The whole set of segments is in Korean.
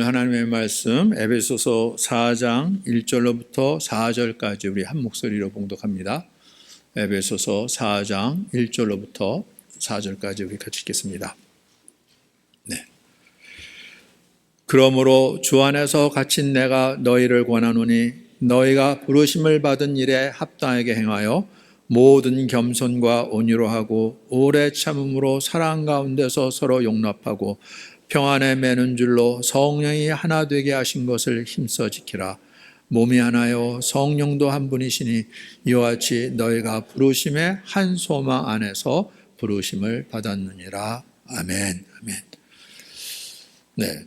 하나님의 말씀 에베소서 4장 1절로부터 4절까지 우리 한 목소리로 봉독합니다. 에베소서 4장 1절로부터 4절까지 우리 같이 읽겠습니다. 네. 그러므로 주 안에서 갇힌 내가 너희를 권하노니 너희가 부르심을 받은 일에 합당하게 행하여 모든 겸손과 온유로 하고 오래 참음으로 사랑 가운데서 서로 용납하고 평안에 매는 줄로 성령이 하나 되게 하신 것을 힘써 지키라. 몸이 하나요 성령도 한 분이시니 이와 같이 너희가 부르심의 한 소망 안에서 부르심을 받았느니라. 아멘. 아멘. 네.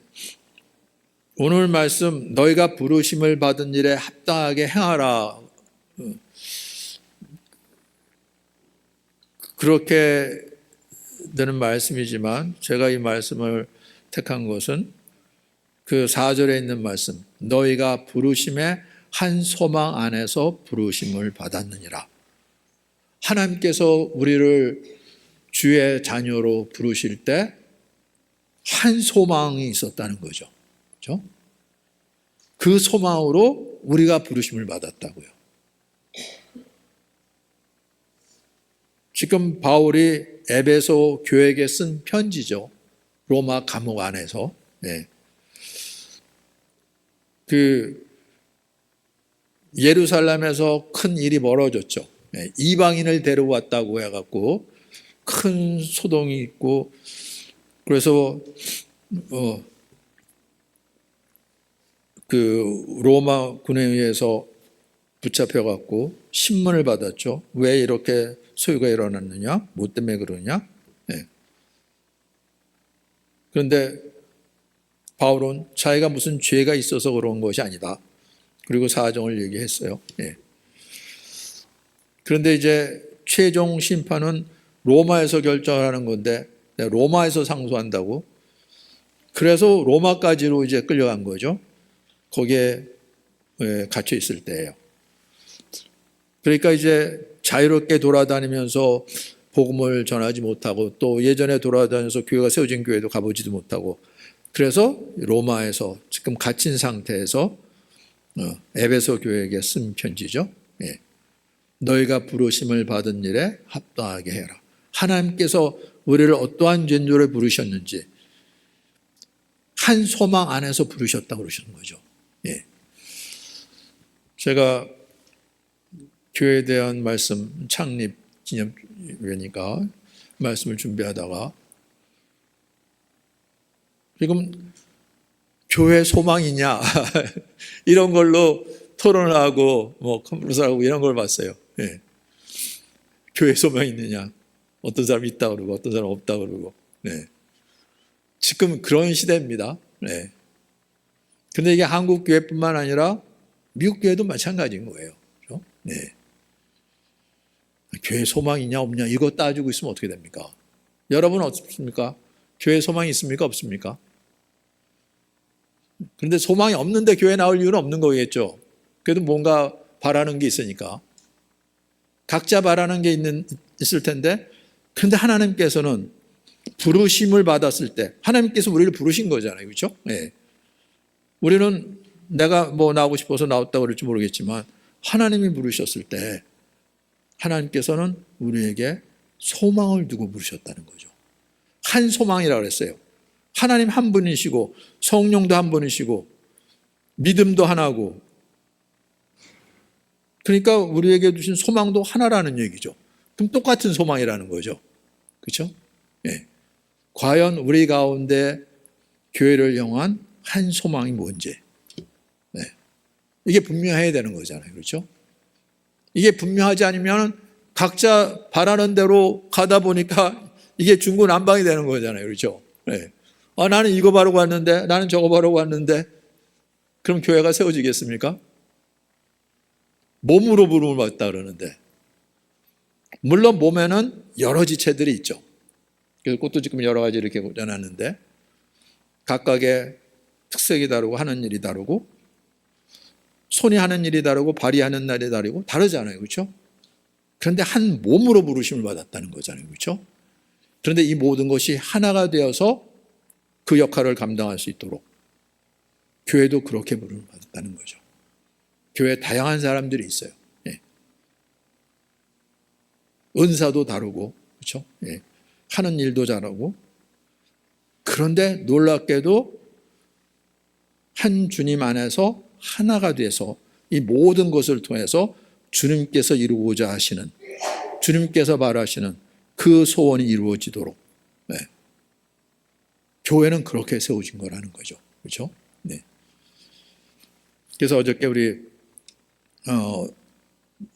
오늘 말씀 너희가 부르심을 받은 일에 합당하게 행하라. 그렇게 되는 말씀이지만 제가 이 말씀을 택한 것은 그 4절에 있는 말씀, 너희가 부르심의 한 소망 안에서 부르심을 받았느니라. 하나님께서 우리를 주의 자녀로 부르실 때 한 소망이 있었다는 거죠. 그렇죠? 그 소망으로 우리가 부르심을 받았다고요. 지금 바울이 에베소 교회에게 쓴 편지죠. 로마 감옥 안에서. 네. 예루살렘에서 큰 일이 벌어졌죠. 네. 이방인을 데려왔다고 해갖고 큰 소동이 있고, 그래서 로마 군에 의해서 붙잡혀갖고 신문을 받았죠. 왜 이렇게 소유가 일어났느냐? 뭐 때문에 그러냐? 네. 그런데 바울은 자기가 무슨 죄가 있어서 그런 것이 아니다. 그리고 사정을 얘기했어요. 네. 그런데 이제 최종 심판은 로마에서 결정하는 건데 로마에서 상소한다고. 그래서 로마까지로 이제 끌려간 거죠. 거기에 갇혀 있을 때예요. 그러니까 이제 자유롭게 돌아다니면서 복음을 전하지 못하고 또 예전에 돌아다녀서 교회가 세워진 교회도 가보지도 못하고 그래서 로마에서 지금 갇힌 상태에서 에베소 교회에게 쓴 편지죠. 예. 너희가 부르심을 받은 일에 합당하게 해라. 하나님께서 우리를 어떠한 존재로 부르셨는지 한 소망 안에서 부르셨다고 그러시는 거죠. 예. 제가 교회에 대한 말씀 창립 기념회니까 말씀을 준비하다가 지금 교회 소망이냐 이런 걸로 토론을 하고 뭐 컨퍼런스를 하고 이런 걸 봤어요. 예. 교회 소망이 있느냐, 어떤 사람이 있다 그러고 어떤 사람은 없다 그러고. 네. 지금 그런 시대입니다. 네. 근데 이게 한국 교회뿐만 아니라 미국 교회도 마찬가지인 거예요. 그렇죠? 네. 교회 소망이 있냐 없냐 이거 따지고 있으면 어떻게 됩니까? 여러분 어떻습니까? 교회 소망이 있습니까? 없습니까? 그런데 소망이 없는데 교회 나올 이유는 없는 거겠죠. 그래도 뭔가 바라는 게 있으니까. 각자 바라는 게 있을 텐데, 그런데 하나님께서는 부르심을 받았을 때 하나님께서 우리를 부르신 거잖아요. 그렇죠? 네. 우리는 내가 뭐 나오고 싶어서 나왔다고 그럴지 모르겠지만 하나님이 부르셨을 때 하나님께서는 우리에게 소망을 두고 부르셨다는 거죠. 한 소망이라고 그랬어요. 하나님 한 분이시고 성령도 한 분이시고 믿음도 하나고, 그러니까 우리에게 주신 소망도 하나라는 얘기죠. 그럼 똑같은 소망이라는 거죠. 그렇죠? 예. 과연 우리 가운데 교회를 향한 한 소망이 뭔지, 네. 이게 분명해야 되는 거잖아요. 그렇죠? 이게 분명하지 않으면 각자 바라는 대로 가다 보니까 이게 중구난방이 되는 거잖아요. 그렇죠? 네. 나는 이거 바르고 왔는데, 나는 저거 바르고 왔는데, 그럼 교회가 세워지겠습니까? 몸으로 부름을 받다 그러는데, 물론 몸에는 여러 지체들이 있죠. 그래서 그것도 지금 여러 가지 이렇게 고쳐놨는데, 각각의 특색이 다르고 하는 일이 다르고, 손이 하는 일이 다르고 발이 하는 날이 다르고 다르잖아요. 그렇죠? 그런데 한 몸으로 부르심을 받았다는 거잖아요. 그렇죠? 그런데 이 모든 것이 하나가 되어서 그 역할을 감당할 수 있도록 교회도 그렇게 부름을 받았다는 거죠. 교회에 다양한 사람들이 있어요. 예. 은사도 다르고, 그렇죠? 예. 하는 일도 잘하고. 그런데 놀랍게도 한 주님 안에서 하나가 돼서 이 모든 것을 통해서 주님께서 이루고자 하시는, 주님께서 바라시는 그 소원이 이루어지도록, 네. 교회는 그렇게 세워진 거라는 거죠. 그렇죠? 네. 그래서 어저께 우리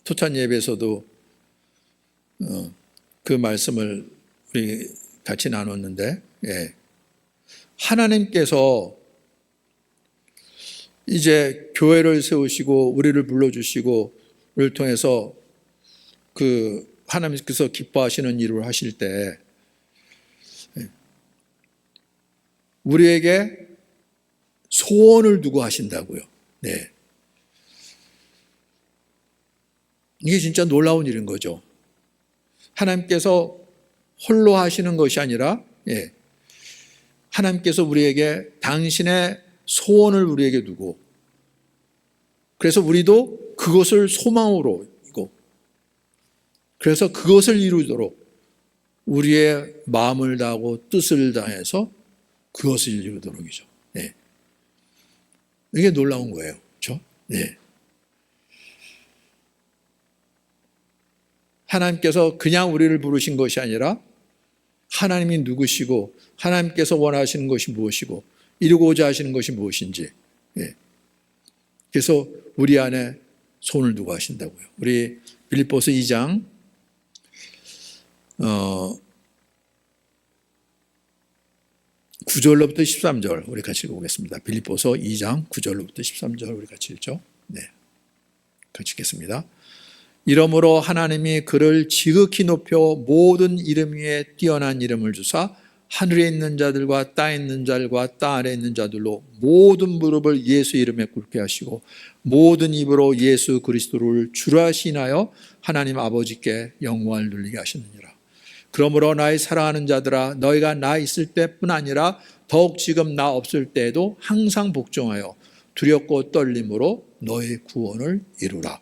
토찬 예배에서도 그 말씀을 우리 같이 나눴는데, 예. 하나님께서 이제 교회를 세우시고 우리를 불러주시고 를 통해서 그 하나님께서 기뻐하시는 일을 하실 때 우리에게 소원을 두고 하신다고요. 네. 이게 진짜 놀라운 일인 거죠. 하나님께서 홀로 하시는 것이 아니라, 예, 하나님께서 우리에게 당신의 소원을 우리에게 두고, 그래서 우리도 그것을 소망으로 이고, 그래서 그것을 이루도록 우리의 마음을 다하고 뜻을 다해서 그것을 이루도록이죠. 네. 이게 놀라운 거예요. 그렇죠? 네. 하나님께서 그냥 우리를 부르신 것이 아니라 하나님이 누구시고 하나님께서 원하시는 것이 무엇이고 이루고자 하시는 것이 무엇인지, 예. 그래서 우리 안에 손을 두고 하신다고요. 우리 빌립보서 2장 9절로부터 13절 우리 같이 읽어보겠습니다. 빌립보서 2장 9절로부터 13절 우리 같이 읽죠. 네, 같이 읽겠습니다. 이러므로 하나님이 그를 지극히 높여 모든 이름 위에 뛰어난 이름을 주사 하늘에 있는 자들과 땅에 있는 자들과 땅 아래에 있는 자들로 모든 무릎을 예수 이름에 꿇게 하시고 모든 입으로 예수 그리스도를 주라 시인하여 하나님 아버지께 영광을 돌리게 하시느니라. 그러므로 나의 사랑하는 자들아, 너희가 나 있을 때뿐 아니라 더욱 지금 나 없을 때에도 항상 복종하여 두렵고 떨림으로 너희 구원을 이루라.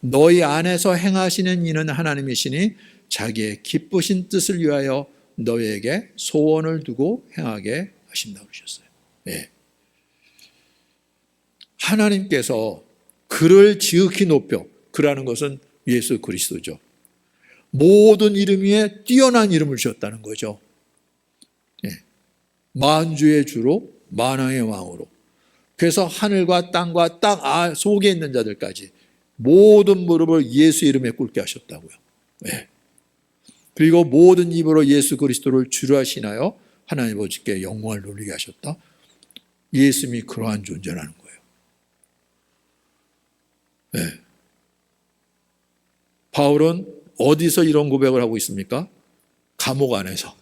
너희 안에서 행하시는 이는 하나님이시니 자기의 기쁘신 뜻을 위하여 너희에게 소원을 두고 행하게 하신다고 그러셨어요. 네. 하나님께서 그를 지극히 높여, 그라는 것은 예수 그리스도죠. 모든 이름 위에 뛰어난 이름을 주셨다는 거죠. 네. 만주의 주로 만왕의 왕으로. 그래서 하늘과 땅과 땅 속에 있는 자들까지 모든 무릎을 예수 이름에 꿇게 하셨다고요. 네. 그리고 모든 입으로 예수 그리스도를 주라 시인하여 하나님 아버지께 영광을 돌리게 하셨다. 예수님이 그러한 존재라는 거예요. 네. 바울은 어디서 이런 고백을 하고 있습니까? 감옥 안에서.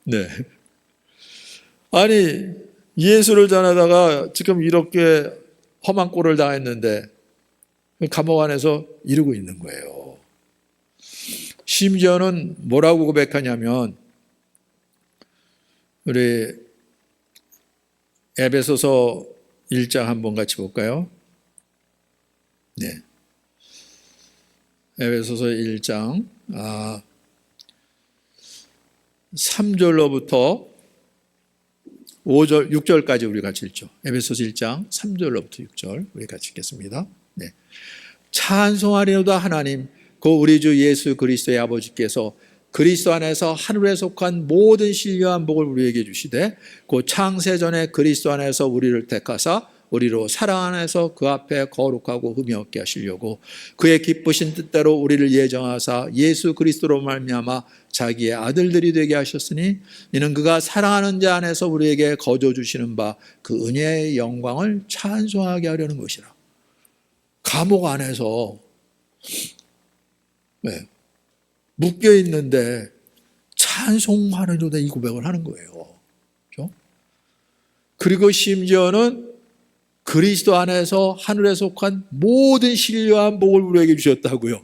네. 아니, 예수를 전하다가 지금 이렇게 험한 꼴을 당했는데 감옥 안에서 이러고 있는 거예요. 심지어는 뭐라고 고백하냐면, 우리 에베소서 1장 한번 같이 볼까요? 네. 에베소서 1장 3절로부터 5절, 6절까지 우리 같이 읽죠. 에베소서 1장 3절로부터 6절 우리 같이 읽겠습니다. 네. 찬송하리로다 하나님, 그 우리 주 예수 그리스도의 아버지께서 그리스도 안에서 하늘에 속한 모든 신령한 복을 우리에게 주시되 그 창세전에 그리스도 안에서 우리를 택하사 우리로 사랑 안에서 그 앞에 거룩하고 흠이 없게 하시려고 그의 기쁘신 뜻대로 우리를 예정하사 예수 그리스도로 말미암아 자기의 아들들이 되게 하셨으니 이는 그가 사랑하는 자 안에서 우리에게 거저 주시는 바 그 은혜의 영광을 찬송하게 하려는 것이라. 감옥 안에서 묶여 있는데 찬송하려다 이 고백을 하는 거예요. 그렇죠? 그리고 심지어는 그리스도 안에서 하늘에 속한 모든 신령한 복을 우리에게 주셨다고요.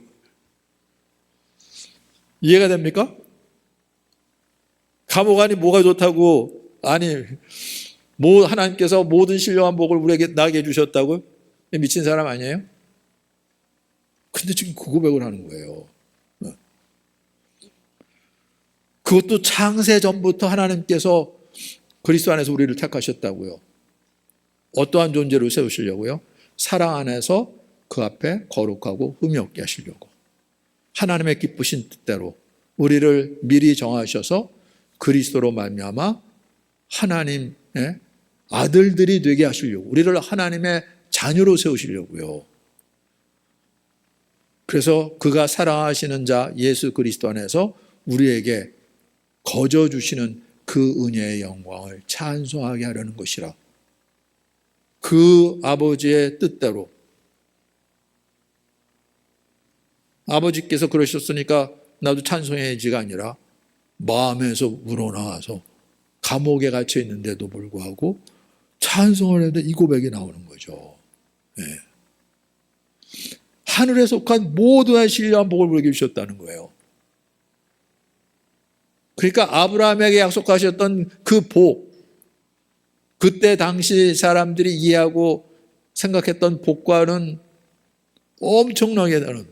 이해가 됩니까? 감옥 안이 뭐가 좋다고, 아니 하나님께서 모든 신령한 복을 우리에게 나게 해주셨다고요? 미친 사람 아니에요? 근데 지금 그 고백을 하는 거예요. 그것도 창세 전부터 하나님께서 그리스도 안에서 우리를 택하셨다고요. 어떠한 존재로 세우시려고요? 사랑 안에서 그 앞에 거룩하고 흠이 없게 하시려고. 하나님의 기쁘신 뜻대로 우리를 미리 정하셔서 그리스도로 말미암아 하나님의 아들들이 되게 하시려고, 우리를 하나님의 자녀로 세우시려고요. 그래서 그가 사랑하시는 자 예수 그리스도 안에서 우리에게 거저 주시는 그 은혜의 영광을 찬송하게 하려는 것이라. 그 아버지의 뜻대로 아버지께서 그러셨으니까 나도 찬송해야지가 아니라 마음에서 우러나와서 감옥에 갇혀 있는데도 불구하고 찬송을 해도 이 고백이 나오는 거죠. 네. 하늘에 속한 모두의 신령한 복을 우리에게 주셨다는 거예요. 그러니까 아브라함에게 약속하셨던 그 복, 그때 당시 사람들이 이해하고 생각했던 복과는 엄청나게 다른,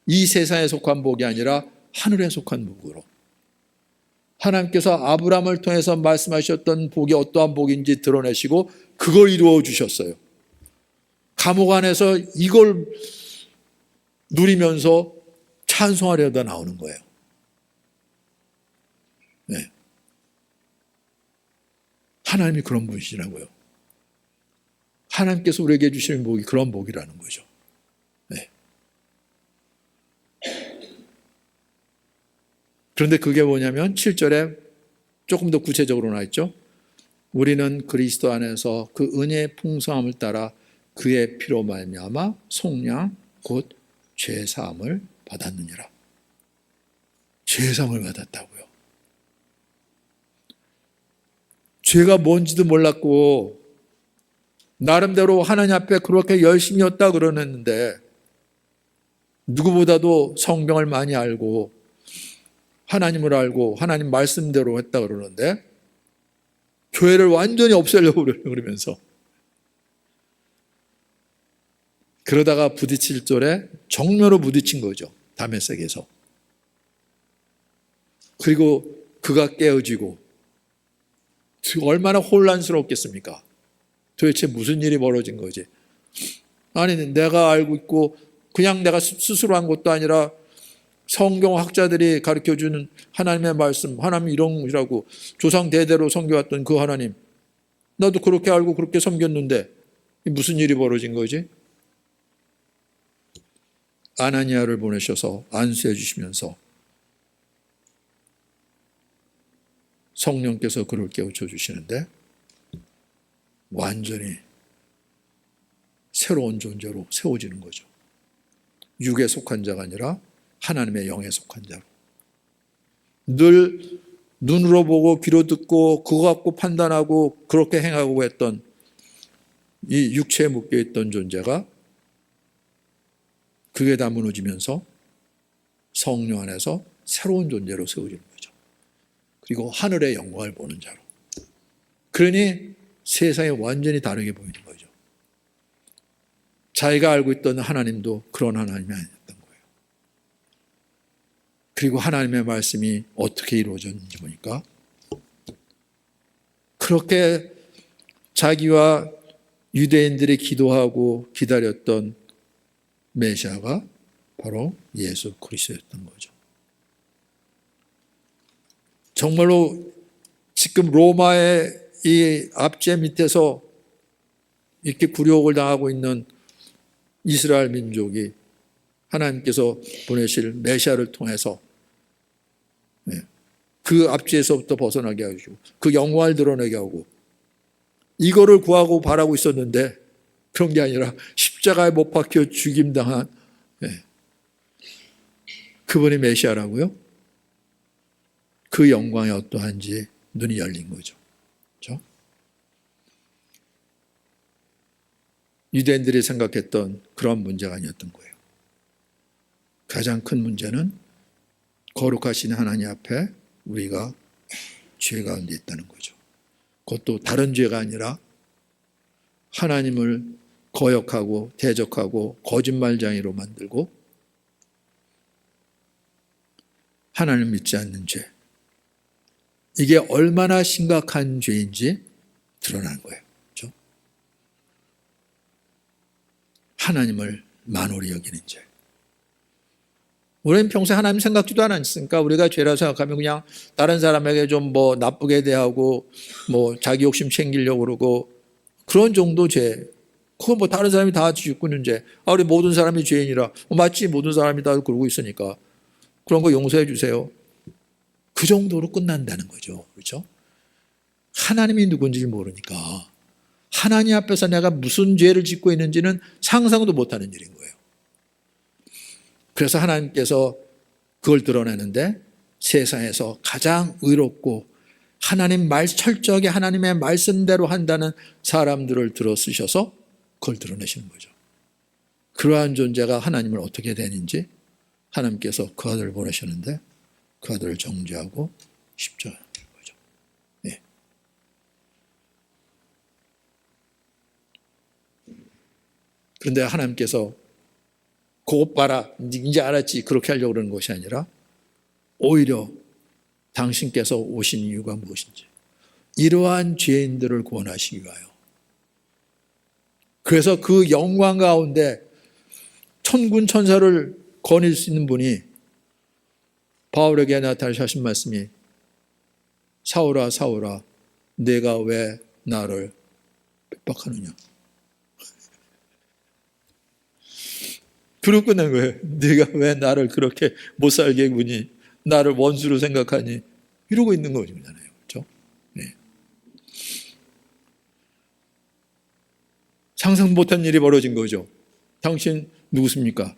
이 세상에 속한 복이 아니라 하늘에 속한 복으로 하나님께서 아브라함을 통해서 말씀하셨던 복이 어떠한 복인지 드러내시고 그걸 이루어 주셨어요. 감옥 안에서 이걸 누리면서 찬송하려다 나오는 거예요. 네. 하나님이 그런 분이시라고요. 하나님께서 우리에게 주시는 복이 그런 복이라는 거죠. 네. 그런데 그게 뭐냐면 7절에 조금 더 구체적으로 나와 있죠. 우리는 그리스도 안에서 그 은혜의 풍성함을 따라 그의 피로 말미암아 속량 곧 죄사함을 받았느니라. 죄사함을 받았다고요. 죄가 뭔지도 몰랐고 나름대로 하나님 앞에 그렇게 열심히 했다 그러는데 누구보다도 성경을 많이 알고 하나님을 알고 하나님 말씀대로 했다 그러는데 교회를 완전히 없애려고 그러면서 그러다가 부딪힐 절에 정면으로 부딪힌 거죠. 다메섹에서. 그리고 그가 깨어지고 얼마나 혼란스럽겠습니까? 도대체 무슨 일이 벌어진 거지? 아니 내가 알고 있고 그냥 내가 스스로 한 것도 아니라 성경학자들이 가르쳐주는 하나님의 말씀, 하나님 이런 이라고 조상 대대로 섬겨왔던 그 하나님, 나도 그렇게 알고 그렇게 섬겼는데 무슨 일이 벌어진 거지? 아나니아를 보내셔서 안수해 주시면서 성령께서 그를 깨우쳐 주시는데 완전히 새로운 존재로 세워지는 거죠. 육에 속한 자가 아니라 하나님의 영에 속한 자로. 늘 눈으로 보고 귀로 듣고 그거 갖고 판단하고 그렇게 행하고 했던 이 육체에 묶여있던 존재가 그게 다 무너지면서 성령 안에서 새로운 존재로 세워지는 거죠. 그리고 하늘의 영광을 보는 자로. 그러니 세상이 완전히 다르게 보이는 거죠. 자기가 알고 있던 하나님도 그런 하나님이 아니었던 거예요. 그리고 하나님의 말씀이 어떻게 이루어졌는지 보니까 그렇게 자기와 유대인들이 기도하고 기다렸던 메시아가 바로 예수 그리스도였던 거죠. 정말로 지금 로마의 이 압제 밑에서 이렇게 굴욕을 당하고 있는 이스라엘 민족이 하나님께서 보내실 메시아를 통해서 그 압제에서부터 벗어나게 하시고 그 영광을 드러내게 하고 이거를 구하고 바라고 있었는데 그런 게 아니라 십자가에 못 박혀 죽임당한 그분이 메시아라고요? 그 영광이 어떠한지 눈이 열린 거죠. 그렇죠? 유대인들이 생각했던 그런 문제가 아니었던 거예요. 가장 큰 문제는 거룩하신 하나님 앞에 우리가 죄 가운데 있다는 거죠. 그것도 다른 죄가 아니라 하나님을 거역하고 대적하고 거짓말쟁이로 만들고 하나님을 믿지 않는 죄. 이게 얼마나 심각한 죄인지 드러나는 거예요. 그렇죠? 하나님을 만홀히 여기는 죄. 우리는 평소에 하나님 생각지도 않았으니까 우리가 죄라 생각하면 그냥 다른 사람에게 좀 뭐 나쁘게 대하고 뭐 자기 욕심 챙기려고 그러고 그런 정도 죄. 그건 뭐 다른 사람이 다 짓고 있는 죄. 우리 모든 사람이 죄인이라. 맞지, 모든 사람이 다 그러고 있으니까. 그런 거 용서해 주세요. 그 정도로 끝난다는 거죠. 그렇죠? 하나님이 누군지 모르니까 하나님 앞에서 내가 무슨 죄를 짓고 있는지는 상상도 못하는 일인 거예요. 그래서 하나님께서 그걸 드러내는데 세상에서 가장 의롭고 하나님 철저하게 하나님의 말씀대로 한다는 사람들을 들어 쓰셔서 그걸 드러내시는 거죠. 그러한 존재가 하나님을 어떻게 되는지 하나님께서 그 아들을 보내셨는데 그 아들을 정죄하고 십자가하는 거죠. 네. 그런데 하나님께서 그것 봐라, 이제 알았지, 그렇게 하려고 그러는 것이 아니라 오히려 당신께서 오신 이유가 무엇인지 이러한 죄인들을 구원하시기 위하여 그래서 그 영광 가운데 천군 천사를 거닐 수 있는 분이 바울에게 나타나신 말씀이 사울아 사울아 내가 왜 나를 핍박하느냐. 그러고 끝난 거예요. 네가 왜 나를 그렇게 못 살게 구니, 나를 원수로 생각하니, 이러고 있는 거잖아요. 그렇죠? 네. 상상 못한 일이 벌어진 거죠. 당신 누구십니까?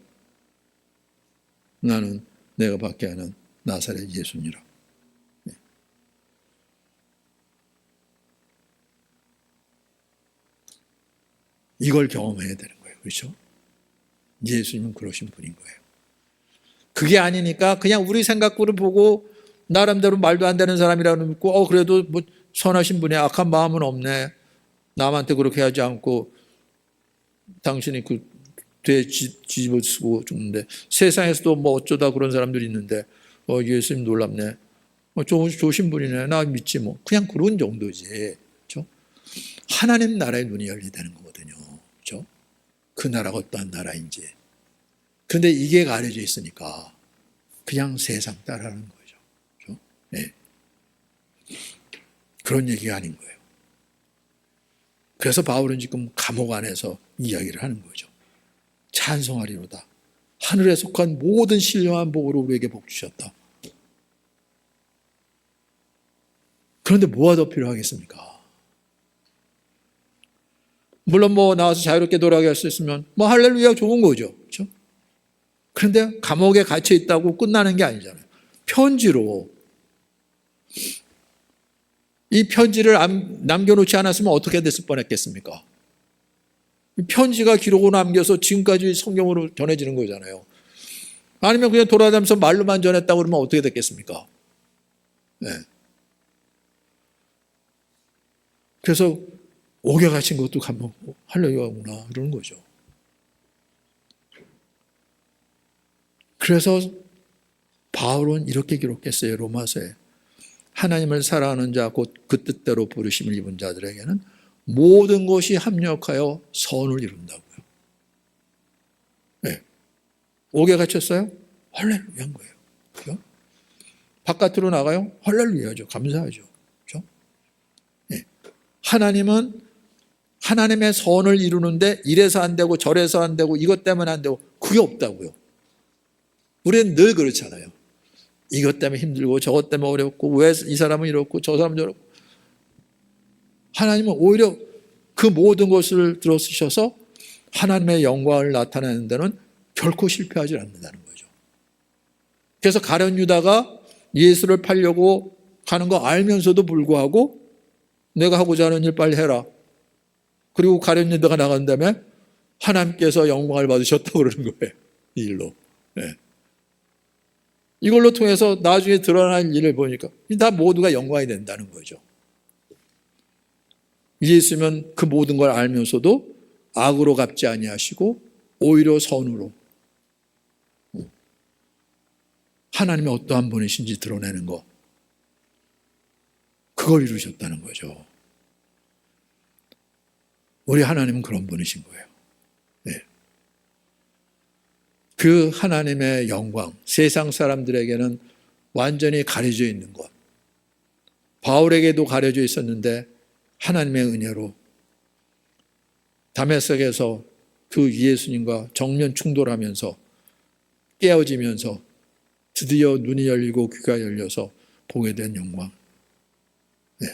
나는 내가 받게 하는 나사렛 예수니라. 네. 이걸 경험해야 되는 거예요. 그렇죠? 예수님은 그러신 분인 거예요. 그게 아니니까 그냥 우리 생각으로 보고 나름대로 말도 안 되는 사람이라고 믿고 그래도 뭐 선하신 분이 악한 마음은 없네. 남한테 그렇게 하지 않고 당신이 그 뒤에 뒤집어 쓰고 죽는데 세상에서도 뭐 어쩌다 그런 사람들이 있는데 예수님 놀랍네. 좋으신 분이네. 나 믿지 뭐. 그냥 그런 정도지. 그렇죠? 하나님 나라의 눈이 열리다는 거거든요. 그렇죠? 그 나라가 어떠한 나라인지. 그런데 이게 가려져 있으니까 그냥 세상 따라하는 거죠. 그렇죠? 네. 그런 얘기가 아닌 거예요. 그래서 바울은 지금 감옥 안에서 이야기를 하는 거죠. 찬송하리로다. 하늘에 속한 모든 신령한 복으로 우리에게 복 주셨다. 그런데 뭐가 더 필요하겠습니까? 물론 뭐 나와서 자유롭게 돌아가게 할 수 있으면 뭐 할렐루야 좋은 거죠. 그렇죠? 그런데 감옥에 갇혀 있다고 끝나는 게 아니잖아요. 편지로 이 편지를 남겨놓지 않았으면 어떻게 됐을 뻔했겠습니까? 편지가 기록으로 남겨서 지금까지 성경으로 전해지는 거잖아요. 아니면 그냥 돌아다니면서 말로만 전했다고 그러면 어떻게 됐겠습니까? 네. 그래서 옥에 갇힌 것도 감옥 할렐루야구나 이러는 거죠. 그래서 바울은 이렇게 기록했어요. 로마서에 하나님을 사랑하는 자 곧 그 뜻대로 부르심을 입은 자들에게는 모든 것이 합력하여 선을 이룬다고요. 네. 옥에 갇혔어요? 할렐루야인 거예요. 그렇죠? 바깥으로 나가요? 할렐루야죠. 감사하죠. 그렇죠? 네. 하나님은 하나님의 선을 이루는데 이래서 안 되고 저래서 안 되고 이것 때문에 안 되고 그게 없다고요. 우리는 늘 그렇잖아요. 이것 때문에 힘들고 저것 때문에 어렵고 왜 이 사람은 이렇고 저 사람은 저렇고 하나님은 오히려 그 모든 것을 들어 쓰셔서 하나님의 영광을 나타내는 데는 결코 실패하지 않는다는 거죠. 그래서 가룟 유다가 예수를 팔려고 가는 거 알면서도 불구하고 내가 하고자 하는 일 빨리 해라. 그리고 가룟 유다가 나간 다음에 하나님께서 영광을 받으셨다고 그러는 거예요. 이 일로. 네. 이걸로 통해서 나중에 드러날 일을 보니까 다 모두가 영광이 된다는 거죠. 예수님은 그 모든 걸 알면서도 악으로 갚지 아니하시고 오히려 선으로 하나님이 어떠한 분이신지 드러내는 것, 그걸 이루셨다는 거죠. 우리 하나님은 그런 분이신 거예요. 네. 그 하나님의 영광, 세상 사람들에게는 완전히 가려져 있는 것, 바울에게도 가려져 있었는데 하나님의 은혜로 다메섹에서 그 예수님과 정면 충돌하면서 깨어지면서 드디어 눈이 열리고 귀가 열려서 보게 된 영광. 네,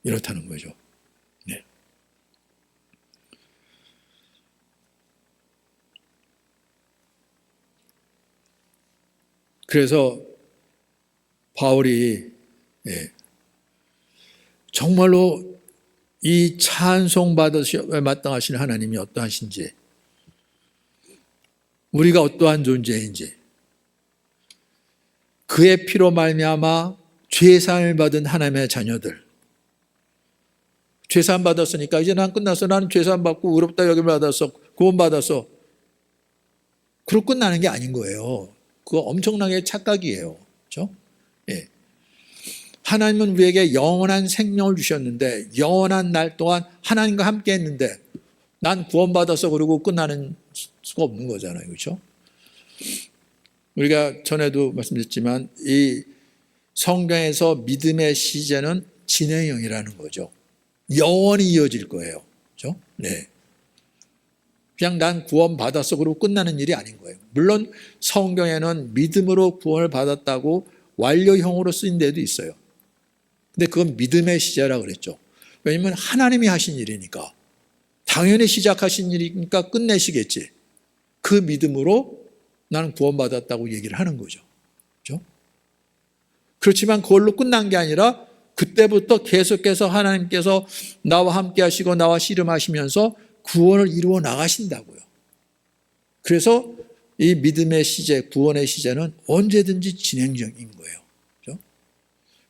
이렇다는 거죠. 네. 그래서 바울이 정말로 이 찬송받으시에 마땅하신 하나님이 어떠하신지, 우리가 어떠한 존재인지, 그의 피로 말미암아 죄사함을 받은 하나님의 자녀들, 죄사함 받았으니까 이제 난 끝났어, 나는 죄사함 받고 의롭다 여김을 받았어, 구원 받았어, 그러고 끝나는 게 아닌 거예요. 그거 엄청나게 착각이에요. 그렇죠? 예. 하나님은 우리에게 영원한 생명을 주셨는데, 영원한 날 동안 하나님과 함께 했는데 난 구원받아서 그러고 끝나는 수가 없는 거잖아요. 그렇죠? 우리가 전에도 말씀드렸지만 이 성경에서 믿음의 시제는 진행형이라는 거죠. 영원히 이어질 거예요. 그렇죠? 네. 그냥 난 구원받았어 그러고 끝나는 일이 아닌 거예요. 물론 성경에는 믿음으로 구원을 받았다고 완료형으로 쓰인 데도 있어요. 근데 그건 믿음의 시제라고 그랬죠. 왜냐하면 하나님이 하신 일이니까, 당연히 시작하신 일이니까 끝내시겠지. 그 믿음으로 나는 구원받았다고 얘기를 하는 거죠. 그렇죠? 그렇지만 그걸로 끝난 게 아니라 그때부터 계속해서 하나님께서 나와 함께 하시고 나와 씨름하시면서 구원을 이루어 나가신다고요. 그래서 이 믿음의 시제, 구원의 시제는 언제든지 진행적인 거예요. 그렇죠?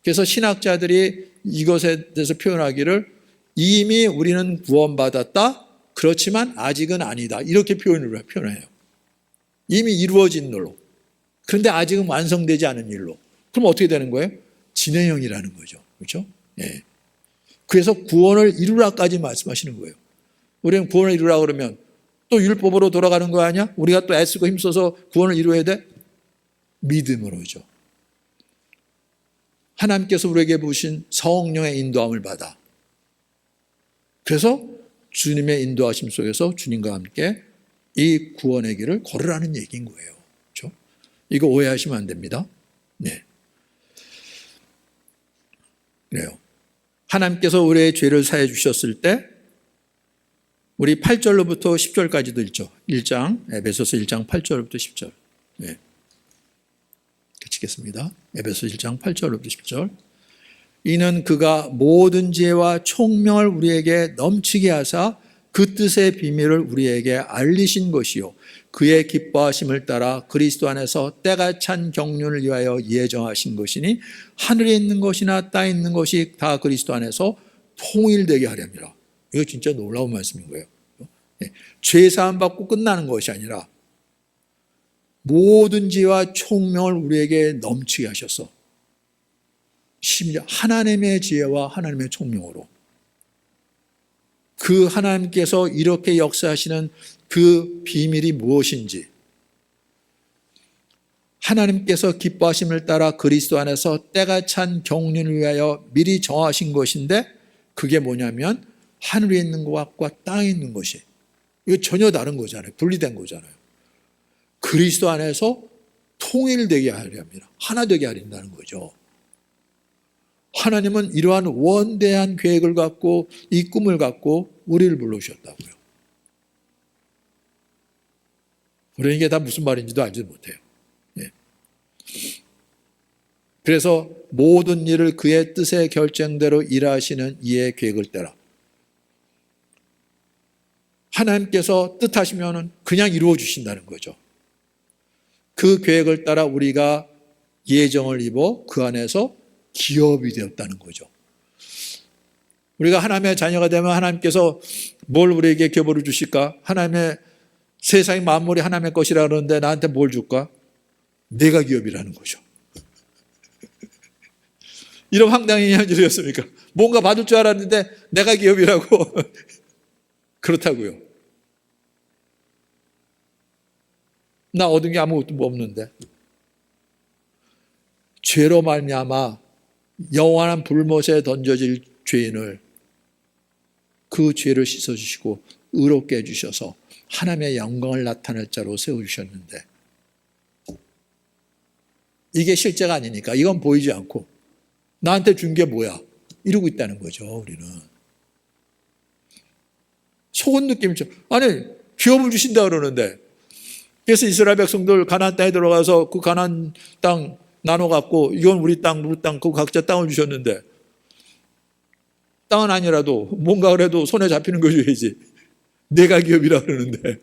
그래서 신학자들이 이것에 대해서 표현하기를 이미 우리는 구원받았다, 그렇지만 아직은 아니다, 이렇게 표현해요. 이미 이루어진 일로, 그런데 아직은 완성되지 않은 일로. 그럼 어떻게 되는 거예요? 진행형이라는 거죠. 그렇죠? 예. 그래서 구원을 이루라까지 말씀하시는 거예요. 우리는 구원을 이루라 그러면 또 율법으로 돌아가는 거 아니야? 우리가 또 애쓰고 힘써서 구원을 이루어야 돼? 믿음으로죠. 하나님께서 우리에게 부으신 성령의 인도함을 받아. 그래서 주님의 인도하심 속에서 주님과 함께 이 구원의 길을 걸으라는 얘기인 거예요. 그렇죠? 이거 오해하시면 안 됩니다. 네. 그래요. 하나님께서 우리의 죄를 사해 주셨을 때 우리 8절로부터 10절까지도 읽죠. 1장, 에베소서 1장 8절부터 10절. 네. 그치겠습니다. 에베소 1장 8절부터 10절. 이는 그가 모든 지혜와 총명을 우리에게 넘치게 하사 그 뜻의 비밀을 우리에게 알리신 것이요, 그의 기뻐하심을 따라 그리스도 안에서 때가 찬 경륜을 위하여 예정하신 것이니 하늘에 있는 것이나 땅에 있는 것이 다 그리스도 안에서 통일되게 하렵니다. 이거 진짜 놀라운 말씀인 거예요. 죄 사함 받고 끝나는 것이 아니라 모든 지혜와 총명을 우리에게 넘치게 하셔서 심지어 하나님의 지혜와 하나님의 총명으로 그 하나님께서 이렇게 역사하시는 그 비밀이 무엇인지, 하나님께서 기뻐하심을 따라 그리스도 안에서 때가 찬 경륜을 위하여 미리 정하신 것인데, 그게 뭐냐면 하늘에 있는 것과 땅에 있는 것이, 이거 전혀 다른 거잖아요. 분리된 거잖아요. 그리스도 안에서 통일되게 하려 합니다. 하나 되게 하린다는 거죠. 하나님은 이러한 원대한 계획을 갖고 이 꿈을 갖고 우리를 불러주셨다고요. 우리는 이게 다 무슨 말인지도 알지 못해요. 예. 그래서 모든 일을 그의 뜻의 결정대로 일하시는 이의 계획을 따라, 하나님께서 뜻하시면 그냥 이루어 주신다는 거죠. 그 계획을 따라 우리가 예정을 입어 그 안에서 기업이 되었다는 거죠. 우리가 하나님의 자녀가 되면 하나님께서 뭘 우리에게 기업으로 주실까? 하나님의 세상의 만물이 하나님의 것이라 그러는데 나한테 뭘 줄까? 내가 기업이라는 거죠. 이런 황당한 현실이었습니까? 뭔가 받을 줄 알았는데 내가 기업이라고. 그렇다고요. 나 얻은 게 아무것도 없는데. 죄로 말미암아 영원한 불못에 던져질 죄인을 그 죄를 씻어주시고 의롭게 해주셔서 하나님의 영광을 나타낼 자로 세워주셨는데 이게 실제가 아니니까 이건 보이지 않고 나한테 준 게 뭐야? 이러고 있다는 거죠. 우리는. 속은 느낌이죠. 아니 기업을 주신다 그러는데 그래서 이스라엘 백성들 가나안 땅에 들어가서 그 가나안 땅 나눠 갖고 이건 우리 땅, 그 각자 땅을 주셨는데 땅은 아니라도 뭔가 그래도 손에 잡히는 거 줘야지. 내가 기업이라 그러는데.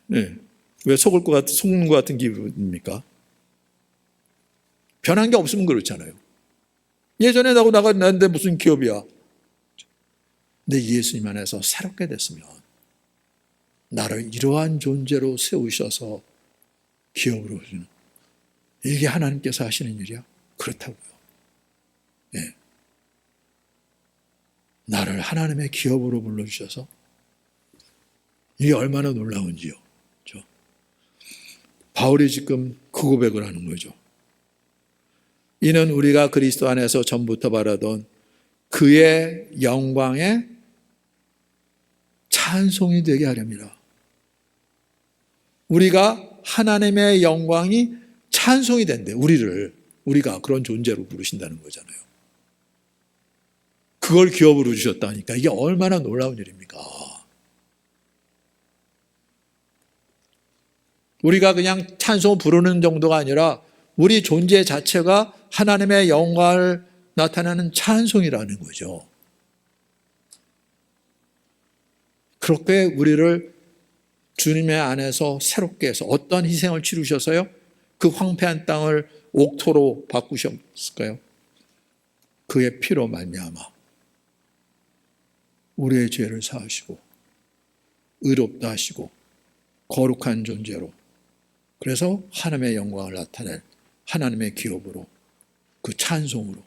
네. 왜 속는 것 같은 기분입니까? 변한 게 없으면 그렇잖아요. 예전에 나고 나갔는데 무슨 기업이야. 근데 예수님 안에서 새롭게 됐으면 나를 이러한 존재로 세우셔서 기업으로 주는 이게 하나님께서 하시는 일이야? 그렇다고요. 네. 나를 하나님의 기업으로 불러주셔서 이게 얼마나 놀라운지요. 그렇죠? 바울이 지금 그 고백을 하는 거죠. 이는 우리가 그리스도 안에서 전부터 바라던 그의 영광의 찬송이 되게 하렵니다. 우리가 하나님의 영광이 찬송이 된대. 우리가 그런 존재로 부르신다는 거잖아요. 그걸 기업으로 주셨다니까 이게 얼마나 놀라운 일입니까? 우리가 그냥 찬송 부르는 정도가 아니라 우리 존재 자체가 하나님의 영광을 나타내는 찬송이라는 거죠. 그렇게 우리를 주님의 안에서 새롭게 해서 어떤 희생을 치르셔서요? 그 황폐한 땅을 옥토로 바꾸셨을까요? 그의 피로 말미암아 우리의 죄를 사하시고 의롭다 하시고 거룩한 존재로 그래서 하나님의 영광을 나타낼 하나님의 기업으로 그 찬송으로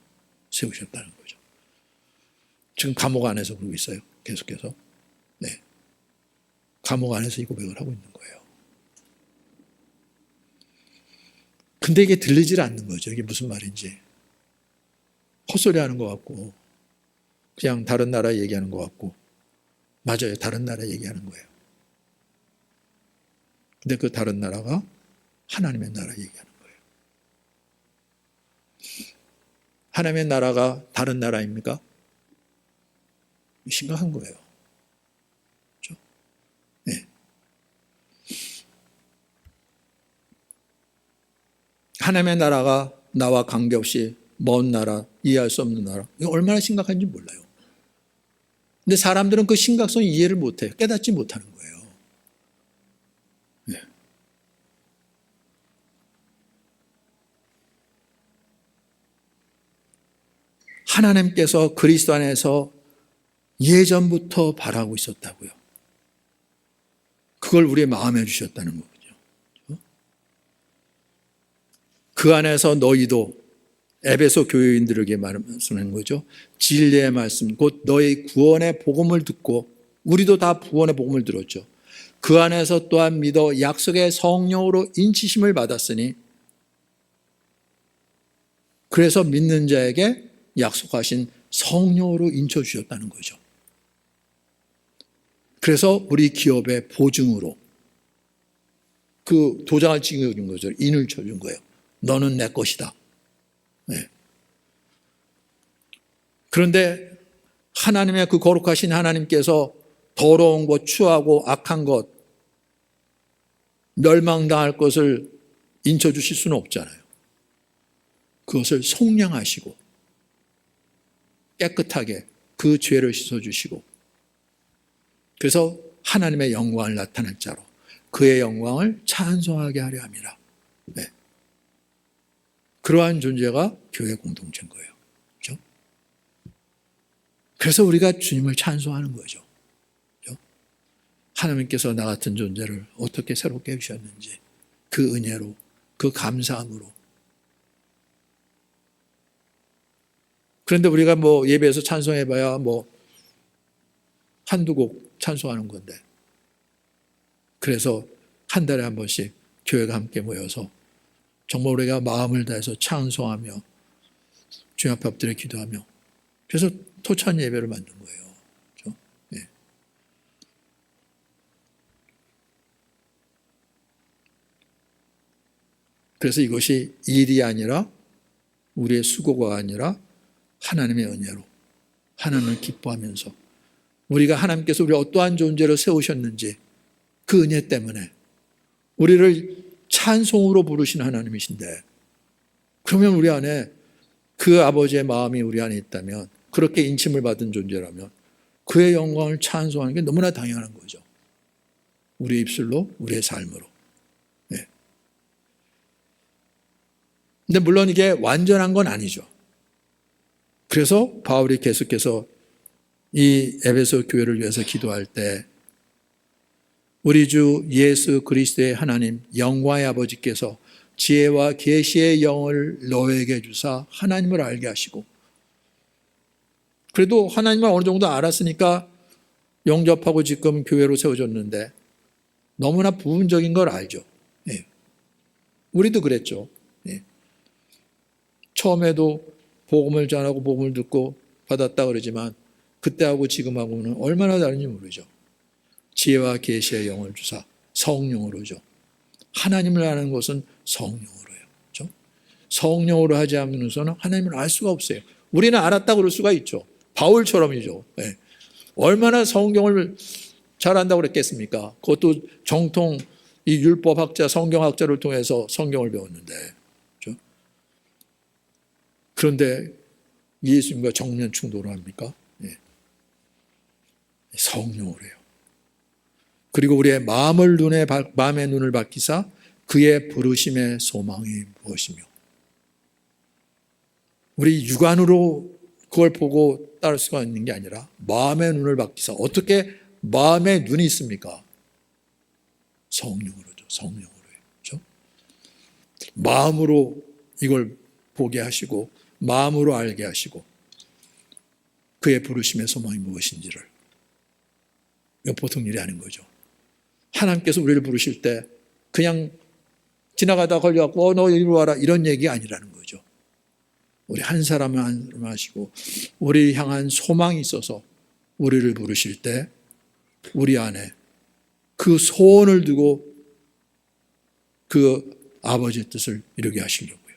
세우셨다는 거죠. 지금 감옥 안에서 그러고 있어요. 계속해서. 네. 감옥 안에서 이 고백을 하고 있는 거예요. 근데 이게 들리질 않는 거죠. 이게 무슨 말인지. 헛소리 하는 것 같고 그냥 다른 나라 얘기하는 것 같고 맞아요. 다른 나라 얘기하는 거예요. 근데 그 다른 나라가 하나님의 나라 얘기하는 거예요. 하나님의 나라가 다른 나라입니까? 심각한 거예요. 그렇죠? 네. 하나님의 나라가 나와 관계없이 먼 나라, 이해할 수 없는 나라. 이거 얼마나 심각한지 몰라요. 근데 사람들은 그 심각성 이해를 못해요. 깨닫지 못하는 거예요. 네. 하나님께서 그리스도 안에서 예전부터 바라고 있었다고요. 그걸 우리의 마음에 주셨다는 거죠. 그 안에서 너희도 에베소 교회인들에게 말씀하는 거죠. 진리의 말씀, 곧 너희 구원의 복음을 듣고 우리도 다 구원의 복음을 들었죠. 그 안에서 또한 믿어 약속의 성령으로 인치심을 받았으니 그래서 믿는 자에게 약속하신 성령으로 인쳐주셨다는 거죠. 그래서 우리 기업의 보증으로 그 도장을 찍어준 거죠. 인을 쳐준 거예요. 너는 내 것이다. 네. 그런데 하나님의 그 거룩하신 하나님께서 더러운 것, 추하고 악한 것, 멸망당할 것을 인쳐주실 수는 없잖아요. 그것을 속량하시고 깨끗하게 그 죄를 씻어주시고 그래서 하나님의 영광을 나타낼 자로 그의 영광을 찬송하게 하려 함이라. 네. 그러한 존재가 교회 공동체인 거예요. 그렇죠? 그래서 우리가 주님을 찬송하는 거죠. 그렇죠? 하나님께서 나 같은 존재를 어떻게 새롭게 해주셨는지 그 은혜로, 그 감사함으로. 그런데 우리가 뭐 예배에서 찬송해봐야 뭐 한두 곡 찬송하는 건데, 그래서 한 달에 한 번씩 교회가 함께 모여서 정말 우리가 마음을 다해서 찬송하며 주님 앞에 엎드려 기도하며, 그래서 토찬 예배를 만든 거예요. 그렇죠? 네. 그래서 이것이 일이 아니라 우리의 수고가 아니라 하나님의 은혜로 하나님을 기뻐하면서 우리가 하나님께서 우리 어떠한 존재로 세우셨는지 그 은혜 때문에 우리를 찬송으로 부르신 하나님이신데, 그러면 우리 안에 그 아버지의 마음이 우리 안에 있다면, 그렇게 인침을 받은 존재라면 그의 영광을 찬송하는 게 너무나 당연한 거죠. 우리의 입술로, 우리의 삶으로. 네. 근데 물론 이게 완전한 건 아니죠. 그래서 바울이 계속해서 이 에베소 교회를 위해서 기도할 때 우리 주 예수 그리스도의 하나님 영광의 아버지께서 지혜와 계시의 영을 너에게 주사 하나님을 알게 하시고, 그래도 하나님을 어느 정도 알았으니까 영접하고 지금 교회로 세워졌는데 너무나 부분적인 걸 알죠. 예. 우리도 그랬죠. 예. 처음에도 복음을 전하고 복음을 듣고 받았다 그러지만 그때하고 지금하고는 얼마나 다른지 모르죠. 지혜와 계시의 영을 주사 성령으로죠. 하나님을 아는 것은 성령으로요. 그렇죠? 성령으로 하지 않으면서는 하나님을 알 수가 없어요. 우리는 알았다 그럴 수가 있죠. 바울처럼이죠. 네. 얼마나 성경을 잘 안다고 그랬겠습니까? 그것도 정통 이 율법학자, 성경학자를 통해서 성경을 배웠는데. 그렇죠? 그런데 예수님과 정면 충돌을 합니까? 네. 성령으로 해요. 그리고 우리의 마음의 눈을 밝히사 그의 부르심의 소망이 무엇이며, 우리 육안으로 그걸 보고 따를 수가 있는 게 아니라 마음의 눈을 밝히사. 어떻게 마음의 눈이 있습니까? 성령으로죠. 성령으로요. 그렇죠? 마음으로 이걸 보게 하시고 마음으로 알게 하시고 그의 부르심의 소망이 무엇인지를. 이거 보통 일이 아닌 거죠. 하나님께서 우리를 부르실 때 그냥 지나가다 걸려갖고 너 이리 와라 이런 얘기 아니라는 거죠. 우리 한 사람을 한 사람 하시고 우리를 향한 소망이 있어서 우리를 부르실 때 우리 안에 그 소원을 두고 그 아버지의 뜻을 이루게 하시려고요.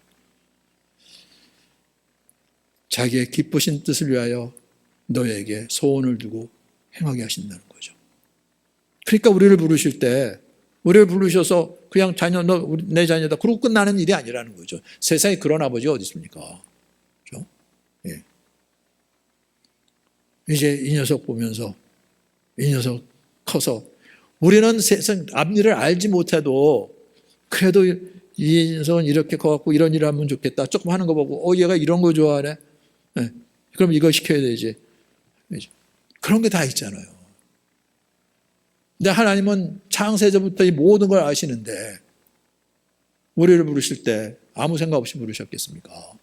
자기의 기쁘신 뜻을 위하여 너에게 소원을 두고 행하게 하신다는 거죠. 그러니까 우리를 부르실 때 우리를 부르셔서 그냥 자녀, 너 내 자녀다 그러고 끝나는 일이 아니라는 거죠. 세상에 그런 아버지가 어디 있습니까? 그렇죠? 예. 이제 이 녀석 보면서 이 녀석 커서 우리는 세상 앞일을 알지 못해도 그래도 이 녀석은 이렇게 커갖고 이런 일을 하면 좋겠다. 조금 하는 거 보고 얘가 이런 거 좋아하네. 예. 그럼 이거 시켜야 되지. 그런 게 다 있잖아요. 근데 하나님은 창세전부터 이 모든 걸 아시는데 우리를 부르실 때 아무 생각 없이 부르셨겠습니까?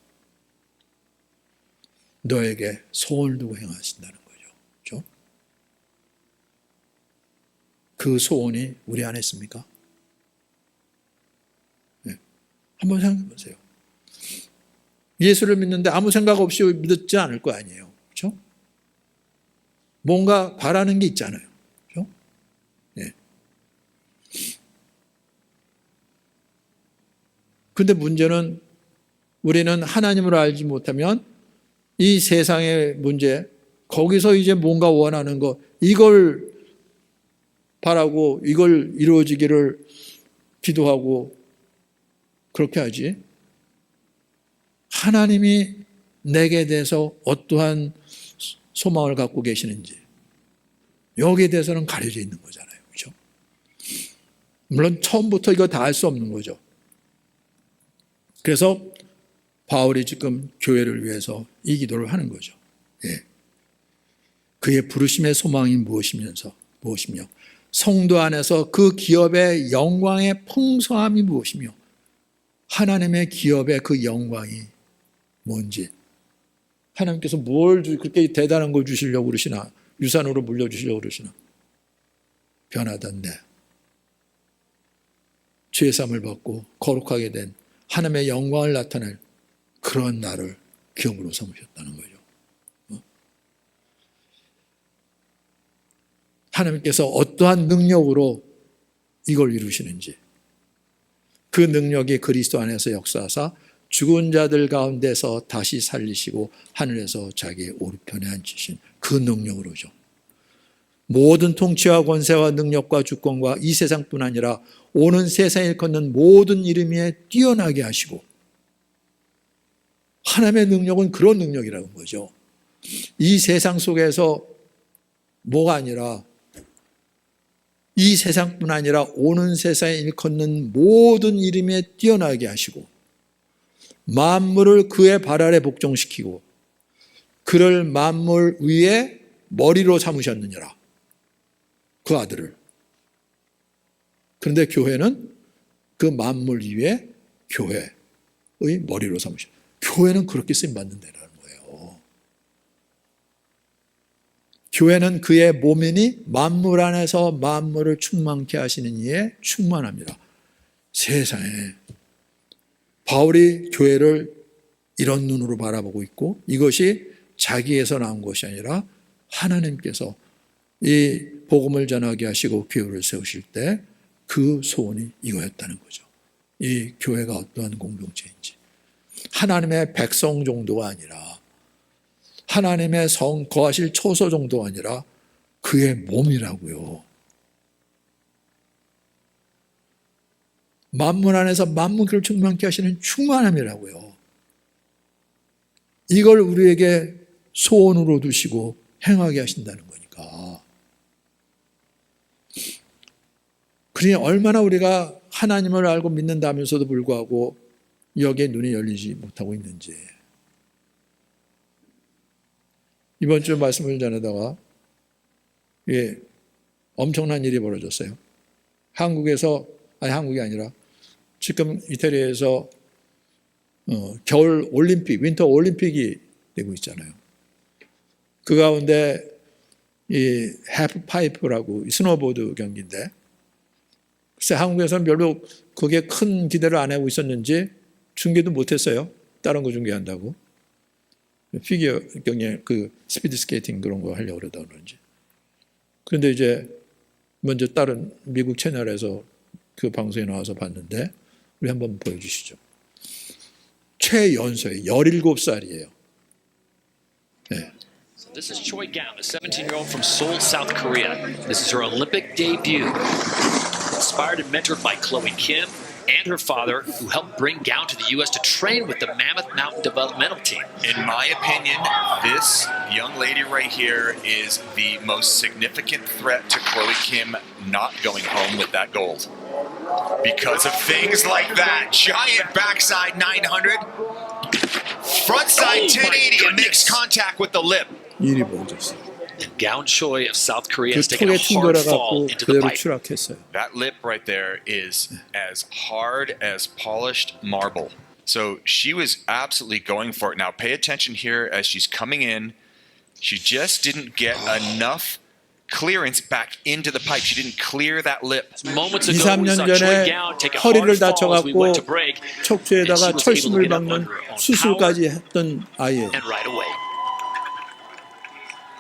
너에게 소원을 두고 행하신다는 거죠. 그렇죠? 그 소원이 우리 안에 있습니까? 네. 한번 생각해 보세요. 예수를 믿는데 아무 생각 없이 믿지 않을 거 아니에요. 그렇죠? 뭔가 바라는 게 있잖아요. 그렇죠? 네. 근데 문제는 우리는 하나님을 알지 못하면 이 세상의 문제, 거기서 이제 뭔가 원하는 거, 이걸 바라고 이걸 이루어지기를 기도하고 그렇게 하지. 하나님이 내게 대해서 어떠한 소망을 갖고 계시는지 여기에 대해서는 가려져 있는 거잖아요. 그렇죠? 물론 처음부터 이거 다 알 수 없는 거죠. 그래서 바울이 지금 교회를 위해서 이 기도를 하는 거죠. 예. 그의 부르심의 소망이 무엇이며 성도 안에서 그 기업의 영광의 풍성함이 무엇이며 하나님의 기업의 그 영광이 뭔지, 하나님께서 뭘 그렇게 대단한 걸 주시려고 그러시나, 유산으로 물려주시려고 그러시나. 변하던 내 죄사함을 받고 거룩하게 된 하나님의 영광을 나타낼 그런 나를 기업으로 삼으셨다는 거죠. 하나님께서 어떠한 능력으로 이걸 이루시는지, 그 능력이 그리스도 안에서 역사하사 죽은 자들 가운데서 다시 살리시고 하늘에서 자기의 오른편에 앉히신 그 능력으로죠. 모든 통치와 권세와 능력과 주권과 이 세상뿐 아니라 오는 세상에 걷는 모든 이름 위에 뛰어나게 하시고, 하나님의 능력은 그런 능력이라는 거죠. 이 세상 속에서 뭐가 아니라 이 세상뿐 아니라 오는 세상에 일컫는 모든 이름에 뛰어나게 하시고 만물을 그의 발 아래 복종시키고 그를 만물 위에 머리로 삼으셨느니라. 그 아들을. 그런데 교회는 그 만물 위에 교회의 머리로 삼으셨. 교회는 그렇게 쓰임받는다는 거예요. 교회는 그의 몸이니 만물 안에서 만물을 충만케 하시는 이에 충만합니다. 세상에 바울이 교회를 이런 눈으로 바라보고 있고, 이것이 자기에서 나온 것이 아니라 하나님께서 이 복음을 전하게 하시고 교회를 세우실 때 그 소원이 이거였다는 거죠. 이 교회가 어떠한 공동체인지, 하나님의 백성 정도가 아니라 하나님의 성 거하실 초소 정도가 아니라 그의 몸이라고요. 만물 안에서 만물을 충만케 하시는 충만함이라고요. 이걸 우리에게 소원으로 두시고 행하게 하신다는 거니까. 그러니 얼마나 우리가 하나님을 알고 믿는다면서도 불구하고 여기에 눈이 열리지 못하고 있는지. 이번 주 말씀을 전하다가 엄청난 일이 벌어졌어요. 한국이 아니라 지금 이태리에서 겨울 올림픽, 윈터 올림픽이 되고 있잖아요. 그 가운데 이 해프파이프라고 스노보드 경기인데, 글쎄 한국에서는 별로 그게 큰 기대를 안 하고 있었는지 중계도 못했어요. 다른 거 중계한다고. 피겨 경기, 그 스피드 스케이팅 그런 거 하려고 그러다 그런지. 그런데 이제 먼저 다른 미국 채널에서 그 방송에 나와서 봤는데, 우리 한번 보여주시죠. 최연소에 17살이에요. 네. This is Choi Gam, a 17-year-old from Seoul, South Korea. This is her Olympic debut. Inspired and mentored by Chloe Kim and her father, who helped bring Gown to the U.S. to train with the Mammoth Mountain Developmental Team. In my opinion, this young lady right here is the most significant threat to Chloe Kim not going home with that gold. Because of things like that. Giant backside 900, frontside 1080, and makes contact with the lip. 일이 벌어졌어요. Gown Choi of South Korea 그 has taken a 턱에 hard 튕겨라 fall 갖고 into the 그대로 pipe. 추락했어요. That lip right there is as hard as polished marble. So she was absolutely going for it. Now pay attention here as she's coming in. She just didn't get enough clearance back into the pipe. She didn't clear that lip. Moments 2, ago, we 3년 saw Choi 전에 Gown take a 허리를 hard fall as we went to 다쳐갖고 break, 척추에다가 철심을 박는 수술까지 했던 아이예요. and right away.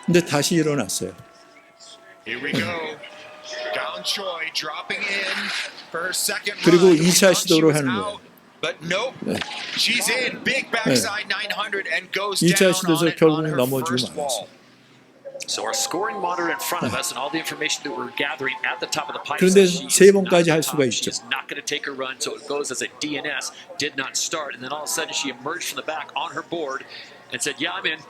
근데 다시 일어났어요. Here we go. Gown Choi dropping in for her second 그리고 run. 2차 We thought she 시도를 was 하는 out, 거예요. But nope. She's in. Big backside 900 and goes 2차 down 시도에서 on it 결국 on her 넘어지고 first wall. So our scoring monitor in front of us and all the information that we're gathering at the top of the pipe. 그런데 says she 세 is not 번까지 at 할 the 수가 top. 있죠. She is not going to take her run, so it goes as a DNS. Did not start, and then all of a sudden she emerged from the back on her board and said, "Yeah, I'm in."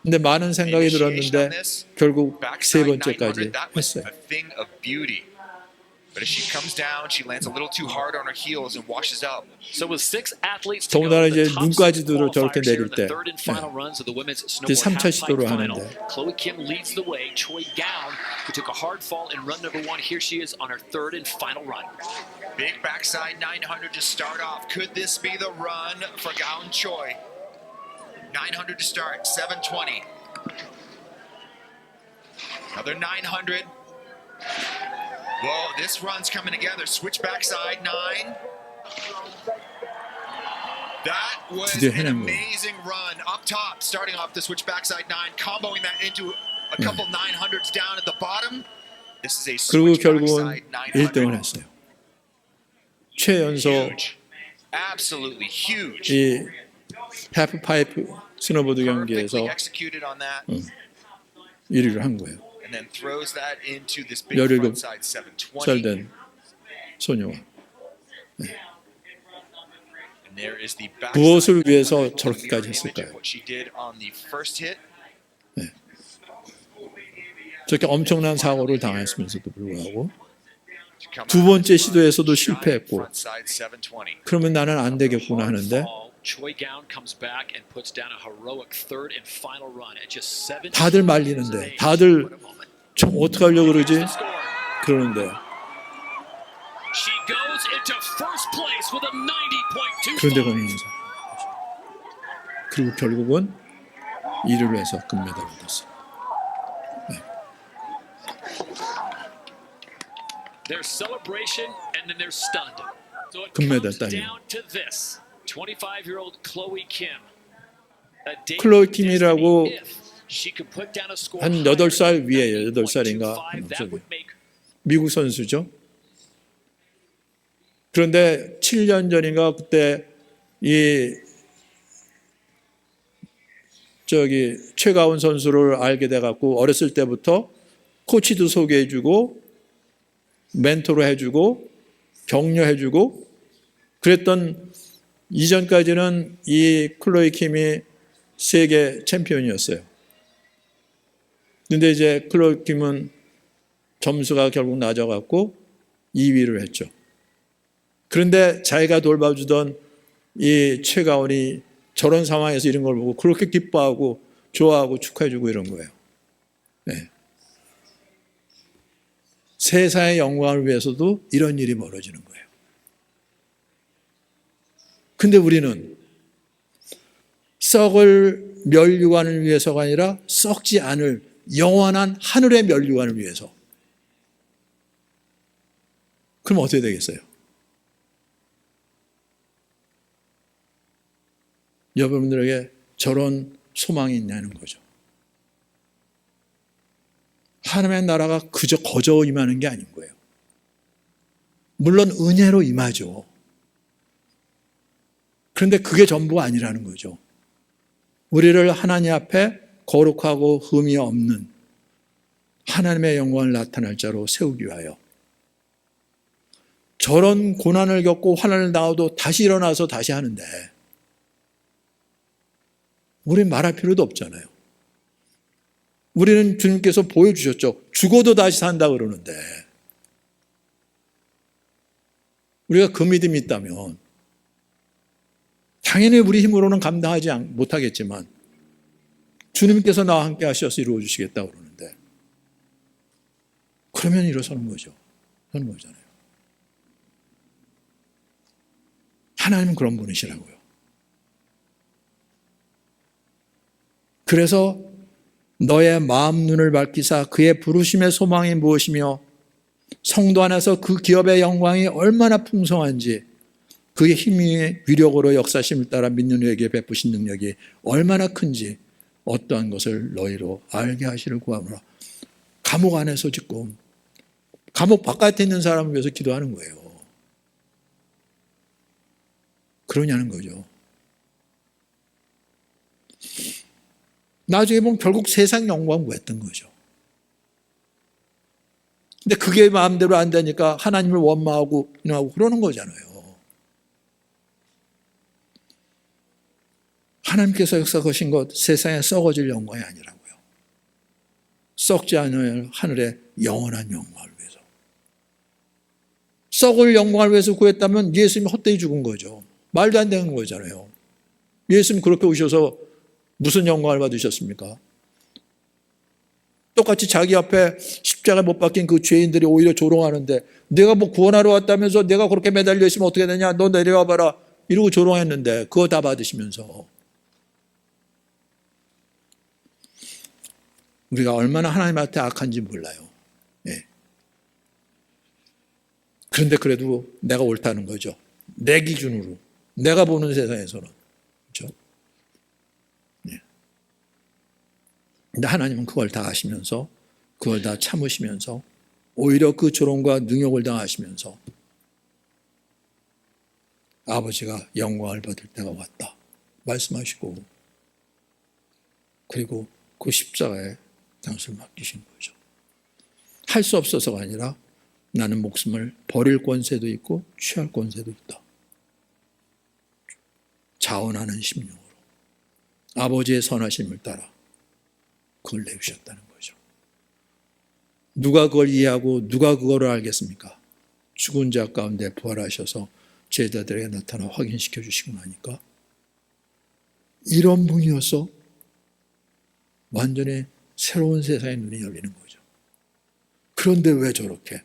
근데 많은 생각이 들었는데 결국 세 Backside 번째까지 900, that was 했어요. a thing of beauty. But as she comes down, she lands a little too hard on her heels and washes up. So with 6 athletes to go, 더군다나 the 이제 top 눈까지도 저렇게 qualifiers here 내릴 in the 때 third and final runs of the women's 이제 snowboard 3차 halfpipe 시도를 final. 하는데 Chloe Kim leads the way. Choi Gown, who took a hard fall in run number 1, here she is on her third and final run. Big backside 900 to start off. Could this be the run for Gown Choi? 900 to start, 720. Another 900. Whoa, this run's coming together. Switch backside 9. That was 드디어 an 해낸 거예요. amazing run up top, starting off the switch backside 9, comboing that into a couple 900s down at the bottom. This is a 그리고 switch 결국은 backside 1등을 900. 했어요. 최연소 Huge. Absolutely huge. 이 하프파이프 스노보드 경기에서 Perfectly executed on that. 1위를 한 거예요. And then throws that into this big 17 frontside 720. 살 된 소녀와 And there is the backside 무엇을 위해서 720, 저렇게까지 mirror image 했을까요? of what she did on the first hit. 저렇게 엄청난 사고를 당했으면서도 불구하고 To come 두 out 번째 with 시도에서도 giant 실패했고 frontside 720. 그러면 나는 안 되겠구나 하는데 Choi Gown comes back and puts down a heroic third and final run at just 17. 다들 말리는데 다들 좀 어떻게 하려고 그러지? 그러는데 She goes into first place with a 90.25. 그런데 거기서 그리고 결국은 1위를 해서 금메달을 얻었어요. There's celebration and then there's stunned. So it 금메달 comes 따요. down to this. 25-year-old Chloe Kim. A day 클로이 of 킴이라고 destiny if she could put down a score 한 higher 8살 than 위에요. 90.25, 8살인가. that would make 미국 선수죠. 그런데 7년 전인가 그때 이 최가운 선수를 알게 돼 갖고 어렸을 때부터 코치도 소개해 주고 멘토로 해 주고 격려해 주고 그랬던 이전까지는 이 클로이 킴이 세계 챔피언이었어요. 근데 이제 클로이 킴은 점수가 결국 낮아 갖고 2위를 했죠. 그런데 자기가 돌봐주던 이 최가온이 저런 상황에서 이런 걸 보고 그렇게 기뻐하고 좋아하고 축하해주고 이런 거예요. 네. 세상의 영광을 위해서도 이런 일이 벌어지는 거예요. 근데 우리는 썩을 면류관을 위해서가 아니라 썩지 않을 영원한 하늘의 면류관을 위해서. 그럼 어떻게 되겠어요? 여러분들에게 저런 소망이 있냐는 거죠. 하나님의 나라가 그저 거저 임하는 게 아닌 거예요. 물론 은혜로 임하죠. 그런데 그게 전부가 아니라는 거죠. 우리를 하나님 앞에 거룩하고 흠이 없는 하나님의 영광을 나타낼 자로 세우기 위하여 저런 고난을 겪고 환난을 당하도 다시 일어나서 다시 하는데 우린 말할 필요도 없잖아요. 우리는 주님께서 보여주셨죠. 죽어도 다시 산다 그러는데 우리가 그 믿음이 있다면 당연히 우리 힘으로는 감당하지 못하겠지만 주님께서 나와 함께 하셔서 이루어주시겠다 그러는데 그러면 일어서는 거죠. 하는 거잖아요. 하나님은 그런 분이시라고요. 그래서 너의 마음 눈을 밝히사 그의 부르심의 소망이 무엇이며 성도 안에서 그 기업의 영광이 얼마나 풍성한지 그의 힘이 위력으로 역사심을 따라 믿는 이에게 베푸신 능력이 얼마나 큰지 어떠한 것을 너희로 알게 하시를 구하노라. 감옥 안에서 지금 감옥 바깥에 있는 사람을 위해서 기도하는 거예요. 그러냐는 거죠. 나중에 보면 결국 세상 영광 구했던 거죠. 근데 그게 마음대로 안 되니까 하나님을 원망하고 인하고 그러는 거잖아요. 하나님께서 역사하신 것 세상에 썩어질 영광이 아니라고요. 썩지 않을 하늘의 영원한 영광을 위해서. 썩을 영광을 위해서 구했다면 예수님이 헛되이 죽은 거죠. 말도 안 되는 거잖아요. 예수님 그렇게 오셔서 무슨 영광을 받으셨습니까? 똑같이 자기 앞에 십자가에 못 박힌 그 죄인들이 오히려 조롱하는데 내가 뭐 구원하러 왔다면서 내가 그렇게 매달려 있으면 어떻게 되냐? 너 내려와 봐라. 이러고 조롱했는데 그거 다 받으시면서 우리가 얼마나 하나님한테 악한지 몰라요. 예. 그런데 그래도 내가 옳다는 거죠. 내 기준으로. 내가 보는 세상에서는. 그렇죠? 예. 근데 하나님은 그걸 다 아시면서 그걸 다 참으시면서 오히려 그 조롱과 능욕을 당하시면서 아버지가 영광을 받을 때가 왔다 말씀하시고 그리고 그 십자가에 당신을 맡기신 거죠. 할 수 없어서가 아니라 나는 목숨을 버릴 권세도 있고 취할 권세도 있다. 자원하는 심령으로 아버지의 선하심을 따라 그걸 내주셨다는 거죠. 누가 그걸 이해하고 누가 그거를 알겠습니까? 죽은 자 가운데 부활하셔서 제자들에게 나타나 확인시켜 주시고 나니까 이런 분이어서 완전히 새로운 세상의 눈이 열리는 거죠. 그런데 왜 저렇게?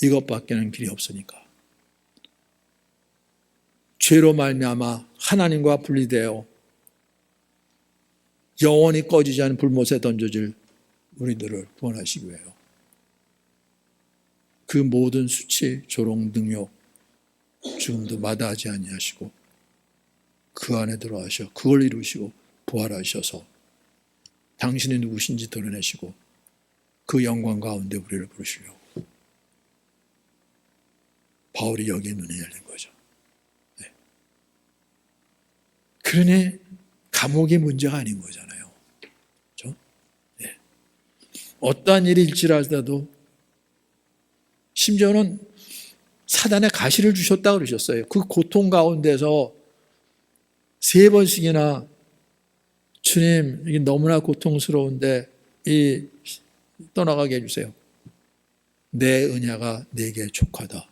이것밖에는 길이 없으니까. 죄로 말미암아 하나님과 분리되어 영원히 꺼지지 않은 불못에 던져질 우리들을 구원하시기 위해요. 그 모든 수치, 조롱, 능욕, 죽음도 마다하지 아니하시고 그 안에 들어가셔 그걸 이루시고 부활하셔서 당신이 누구신지 드러내시고 그 영광 가운데 우리를 부르시려고 바울이 여기에 눈이 열린 거죠. 네. 그러니 감옥이 문제가 아닌 거잖아요. 그렇죠? 네. 어떠한 일이 일지라도 심지어는 사단에 가시를 주셨다 그러셨어요. 그 고통 가운데서 3번씩이나 주님 이게 너무나 고통스러운데 떠나가게 해주세요. 내 은혜가 내게 족하다.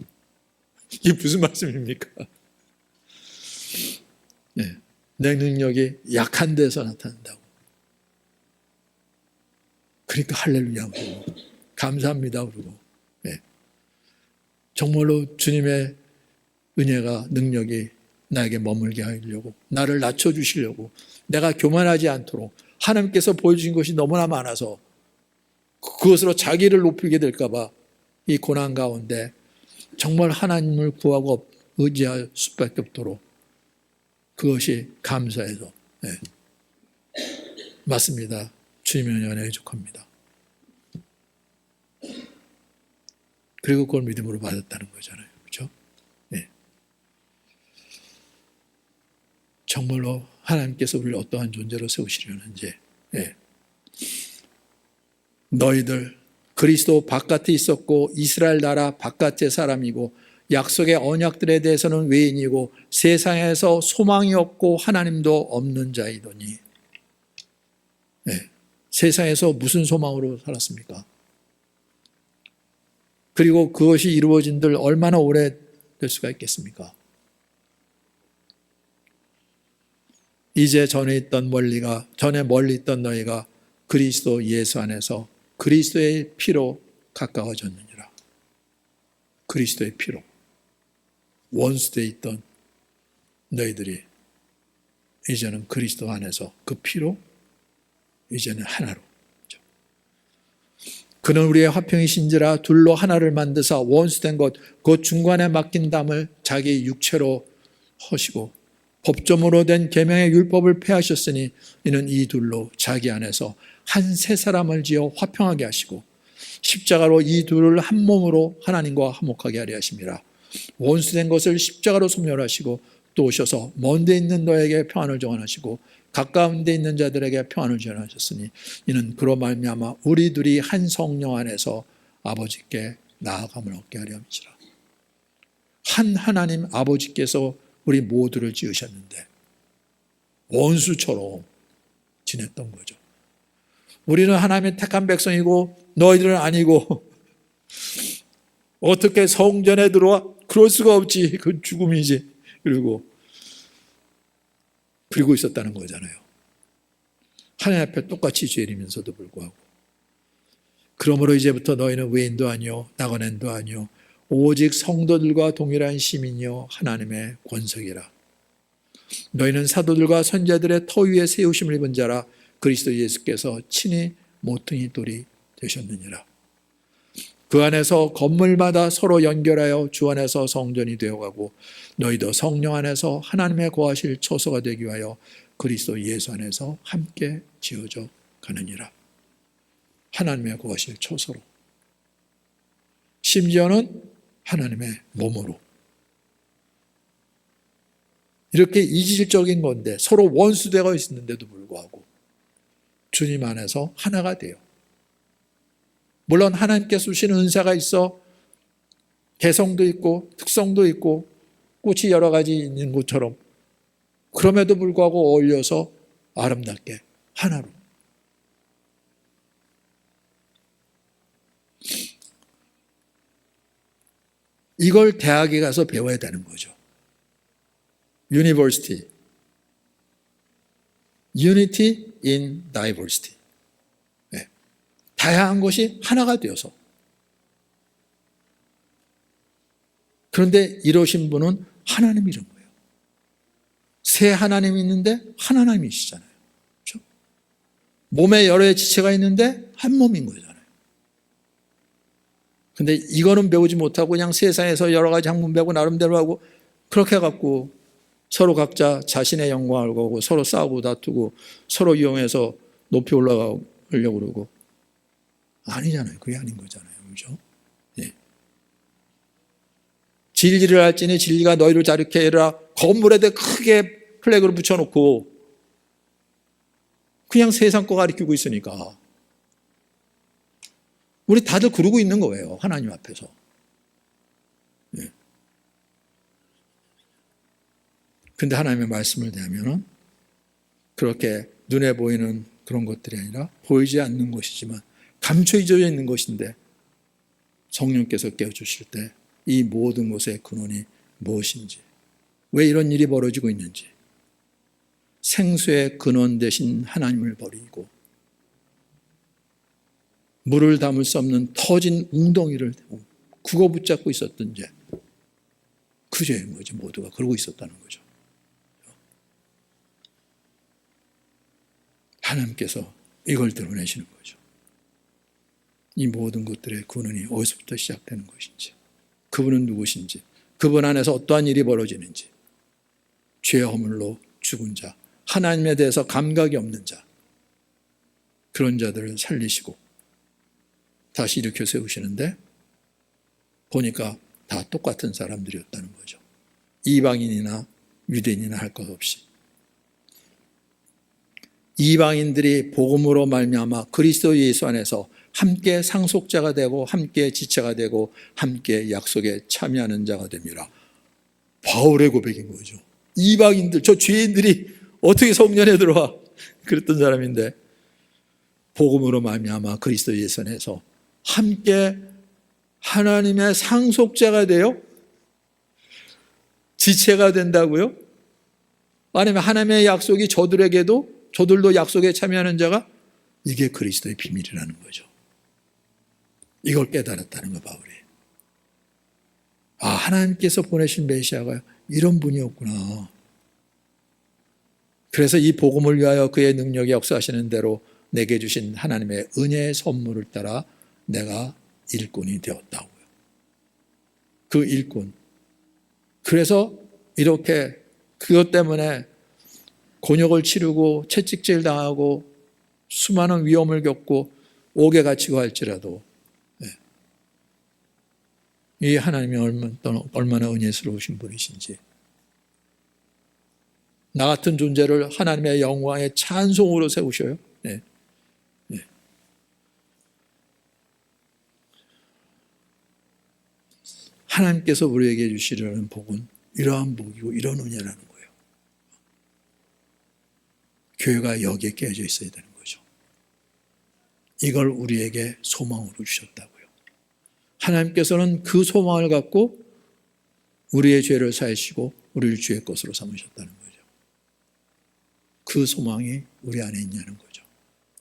이게 무슨 말씀입니까? 네. 내 능력이 약한 데서 나타난다고. 그러니까 할렐루야 그러고 감사합니다 그러고 네. 정말로 주님의 은혜가 능력이 나에게 머물게 하려고 나를 낮춰주시려고 내가 교만하지 않도록 하나님께서 보여주신 것이 너무나 많아서 그것으로 자기를 높이게 될까 봐 이 고난 가운데 정말 하나님을 구하고 의지할 수밖에 없도록 그것이 감사해서 네. 맞습니다. 주님의 은혜에 족합니다. 그리고 그걸 믿음으로 받았다는 거잖아요. 그렇죠? 네. 정말로 하나님께서 우리를 어떠한 존재로 세우시려는지 네. 너희들 그리스도 바깥에 있었고 이스라엘 나라 바깥의 사람이고 약속의 언약들에 대해서는 외인이고 세상에서 소망이 없고 하나님도 없는 자이더니 네. 세상에서 무슨 소망으로 살았습니까? 그리고 그것이 이루어진들 얼마나 오래 될 수가 있겠습니까? 이제 전에 멀리 있던 너희가 그리스도 예수 안에서 그리스도의 피로 가까워졌느니라. 그리스도의 피로. 원수되어 있던 너희들이 이제는 그리스도 안에서 그 피로 이제는 하나로. 그는 우리의 화평이신지라 둘로 하나를 만드사 원수된 것 그 중간에 맡긴 담을 자기 육체로 허시고 법조문으로 된 계명의 율법을 폐하셨으니 이는 이 둘로 자기 안에서 한 세 사람을 지어 화평하게 하시고 십자가로 이 둘을 한 몸으로 하나님과 화목하게 하려 하심이라. 원수된 것을 십자가로 소멸하시고 또 오셔서 먼 데 있는 너에게 평안을 정하시고 가까운 데 있는 자들에게 평안을 전하셨으니 이는 그로 말미암아 우리 둘이 한 성령 안에서 아버지께 나아감을 얻게 하려 함이라. 한 하나님 아버지께서 우리 모두를 지으셨는데 원수처럼 지냈던 거죠. 우리는 하나님의 택한 백성이고 너희들은 아니고 어떻게 성전에 들어와? 그럴 수가 없지. 그건 죽음이지. 그리고 있었다는 거잖아요. 하나님 앞에 똑같이 죄인이면서도 불구하고. 그러므로 이제부터 너희는 외인도 아니요 나그네도 아니요 오직 성도들과 동일한 시민이요 하나님의 권속이라. 너희는 사도들과 선자들의 터 위에 세우심을 입은 자라. 그리스도 예수께서 친히 모퉁이 돌이 되셨느니라. 그 안에서 건물마다 서로 연결하여 주 안에서 성전이 되어가고 너희도 성령 안에서 하나님의 거하실 처소가 되기 위하여 그리스도 예수 안에서 함께 지어져 가느니라. 하나님의 거하실 처소로, 심지어는 하나님의 몸으로. 이렇게 이질적인 건데 서로 원수되어 있었는데도 불구하고 주님 안에서 하나가 돼요. 물론 하나님께 주시는 은사가 있어 개성도 있고 특성도 있고 꽃이 여러 가지 있는 것처럼, 그럼에도 불구하고 어울려서 아름답게 하나로. 이걸 대학에 가서 배워야 되는 거죠. University. Unity in diversity. 네. 다양한 것이 하나가 되어서. 그런데 이러신 분은 하나님이란 거예요. 세 하나님이 있는데 한 하나님이시잖아요. 그렇죠? 몸에 여러 지체가 있는데 한 몸인 거잖아요. 근데 이거는 배우지 못하고 그냥 세상에서 여러 가지 학문 배우고 나름대로 하고 그렇게 해갖고 서로 각자 자신의 영광을 거고 서로 싸우고 다투고 서로 이용해서 높이 올라가려고 그러고, 아니잖아요. 그게 아닌 거잖아요. 그렇죠? 예. 진리를 알지니 진리가 너희를 자유케 하리라. 건물에다 크게 플래그를 붙여놓고 그냥 세상 거 가리키고 있으니까 우리 다들 그러고 있는 거예요. 하나님 앞에서. 예. 근데 하나님의 말씀을 대하면은 그렇게 눈에 보이는 그런 것들이 아니라 보이지 않는 것이지만 감춰져 있는 것인데 성령께서 깨워주실 때 이 모든 것의 근원이 무엇인지, 왜 이런 일이 벌어지고 있는지, 생수의 근원 되신 하나님을 버리고 물을 담을 수 없는 터진 웅덩이를 그거 붙잡고 있었던 죄, 그 죄인 거죠. 모두가 그러고 있었다는 거죠. 하나님께서 이걸 드러내시는 거죠. 이 모든 것들의 근원이 어디서부터 시작되는 것인지, 그분은 누구신지, 그분 안에서 어떠한 일이 벌어지는지, 죄 허물로 죽은 자, 하나님에 대해서 감각이 없는 자, 그런 자들을 살리시고 다시 일으켜 세우시는데 보니까 다 똑같은 사람들이었다는 거죠. 이방인이나 유대인이나 할 것 없이 이방인들이 복음으로 말미암아 그리스도 예수 안에서 함께 상속자가 되고 함께 지체가 되고 함께 약속에 참여하는 자가 됩니다. 바울의 고백인 거죠. 이방인들, 저 죄인들이 어떻게 성전에 들어와? 그랬던 사람인데 복음으로 말미암아 그리스도 예수 안에서 함께 하나님의 상속자가 되어 지체가 된다고요? 아니면 하나님의 약속이 저들도 약속에 참여하는 자가, 이게 그리스도의 비밀이라는 거죠. 이걸 깨달았다는 거, 바울이. 아, 하나님께서 보내신 메시아가 이런 분이었구나. 그래서 이 복음을 위하여 그의 능력이 역사하시는 대로 내게 주신 하나님의 은혜의 선물을 따라 내가 일꾼이 되었다고요. 그 일꾼. 그래서 이렇게 그것 때문에 곤욕을 치르고 채찍질 당하고 수많은 위험을 겪고 옥에 갇히고 할지라도 이 하나님이 얼마나 은혜스러우신 분이신지, 나 같은 존재를 하나님의 영광의 찬송으로 세우셔요. 네. 네. 하나님께서 우리에게 주시려는 복은 이러한 복이고 이런 은혜라는 거예요. 교회가 여기에 깨어져 있어야 되는 거죠. 이걸 우리에게 소망으로 주셨다고요. 하나님께서는 그 소망을 갖고 우리의 죄를 사하시고 우리를 주의 것으로 삼으셨다는 거죠. 그 소망이 우리 안에 있냐는 거죠.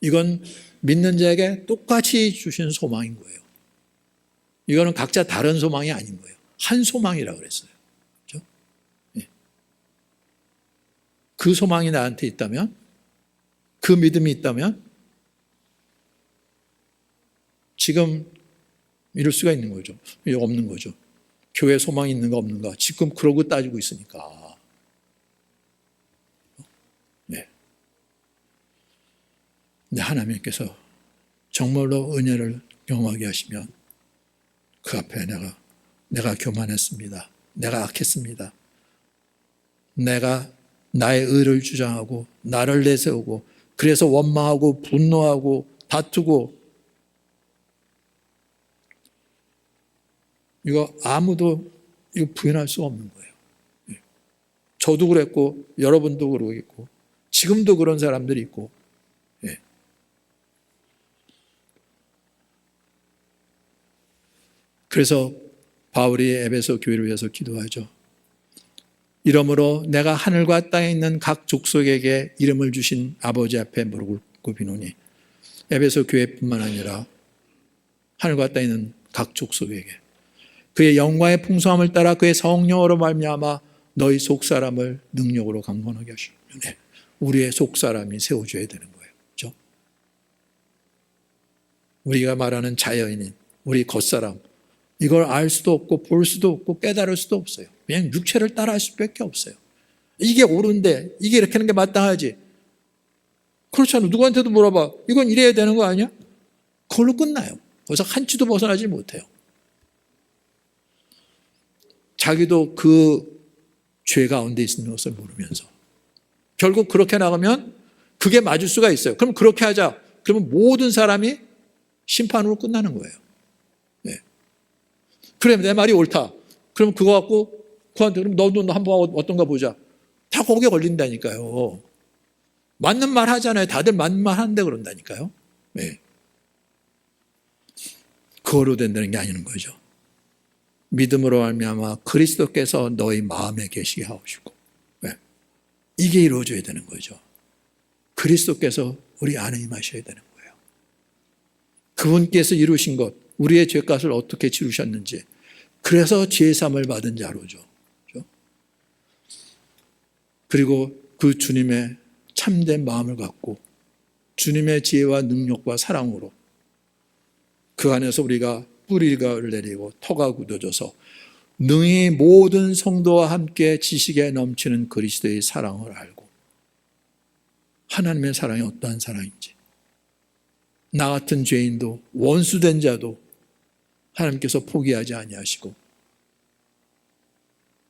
이건 믿는 자에게 똑같이 주신 소망인 거예요. 이거는 각자 다른 소망이 아닌 거예요. 한 소망이라고 그랬어요. 그렇죠? 예. 그 소망이 나한테 있다면, 그 믿음이 있다면 지금 이럴 수가 있는 거죠. 없는 거죠. 교회 소망이 있는가 없는가. 지금 그러고 따지고 있으니까. 네. 근데 하나님께서 정말로 은혜를 경험하게 하시면 그 앞에 내가 교만했습니다. 내가 악했습니다. 내가 나의 의를 주장하고 나를 내세우고 그래서 원망하고 분노하고 다투고 이거 아무도 이거 부인할 수가 없는 거예요. 저도 그랬고 여러분도 그러겠고 지금도 그런 사람들이 있고 그래서 바울이 에베소 교회를 위해서 기도하죠. 이러므로 내가 하늘과 땅에 있는 각 족속에게 이름을 주신 아버지 앞에 무릎을 꿇고 비노니 에베소 교회뿐만 아니라 하늘과 땅에 있는 각 족속에게 그의 영광의 풍성함을 따라 그의 성령으로 말미암아 너희 속사람을 능력으로 강건하게 하시는 우리의 속사람이 세워줘야 되는 거예요. 그렇죠? 우리가 말하는 자연인, 우리 겉사람 이걸 알 수도 없고 볼 수도 없고 깨달을 수도 없어요. 그냥 육체를 따라할 수밖에 없어요. 이게 옳은데 이게 이렇게 하는 게 마땅하지. 그렇잖아. 누구한테도 물어봐. 이건 이래야 되는 거 아니야? 그걸로 끝나요. 거기서 한치도 벗어나지 못해요. 자기도 그 죄 가운데 있는 것을 모르면서 결국 그렇게 나가면 그게 맞을 수가 있어요. 그럼 그렇게 하자. 그러면 모든 사람이 심판으로 끝나는 거예요. 네. 그래 내 말이 옳다. 그럼 그거 갖고 그한테 그럼 너도 한번 어떤가 보자. 다 거기에 걸린다니까요. 맞는 말 하잖아요. 다들 맞는 말 하는데 그런다니까요. 네. 그거로 된다는 게 아니는 거죠. 믿음으로 말미암아 그리스도께서 너희 마음에 계시게 하시고 네. 이게 이루어져야 되는 거죠. 그리스도께서 우리 안에 임하셔야 되는 거예요. 그분께서 이루신 것, 우리의 죄값을 어떻게 치르셨는지 그래서 죄사함을 받은 자로죠. 그렇죠? 그리고 그 주님의 참된 마음을 갖고 주님의 지혜와 능력과 사랑으로 그 안에서 우리가 뿌리를 내리고 터가 굳어져서 능히 모든 성도와 함께 지식에 넘치는 그리스도의 사랑을 알고 하나님의 사랑이 어떠한 사랑인지 나 같은 죄인도 원수된 자도 하나님께서 포기하지 아니하시고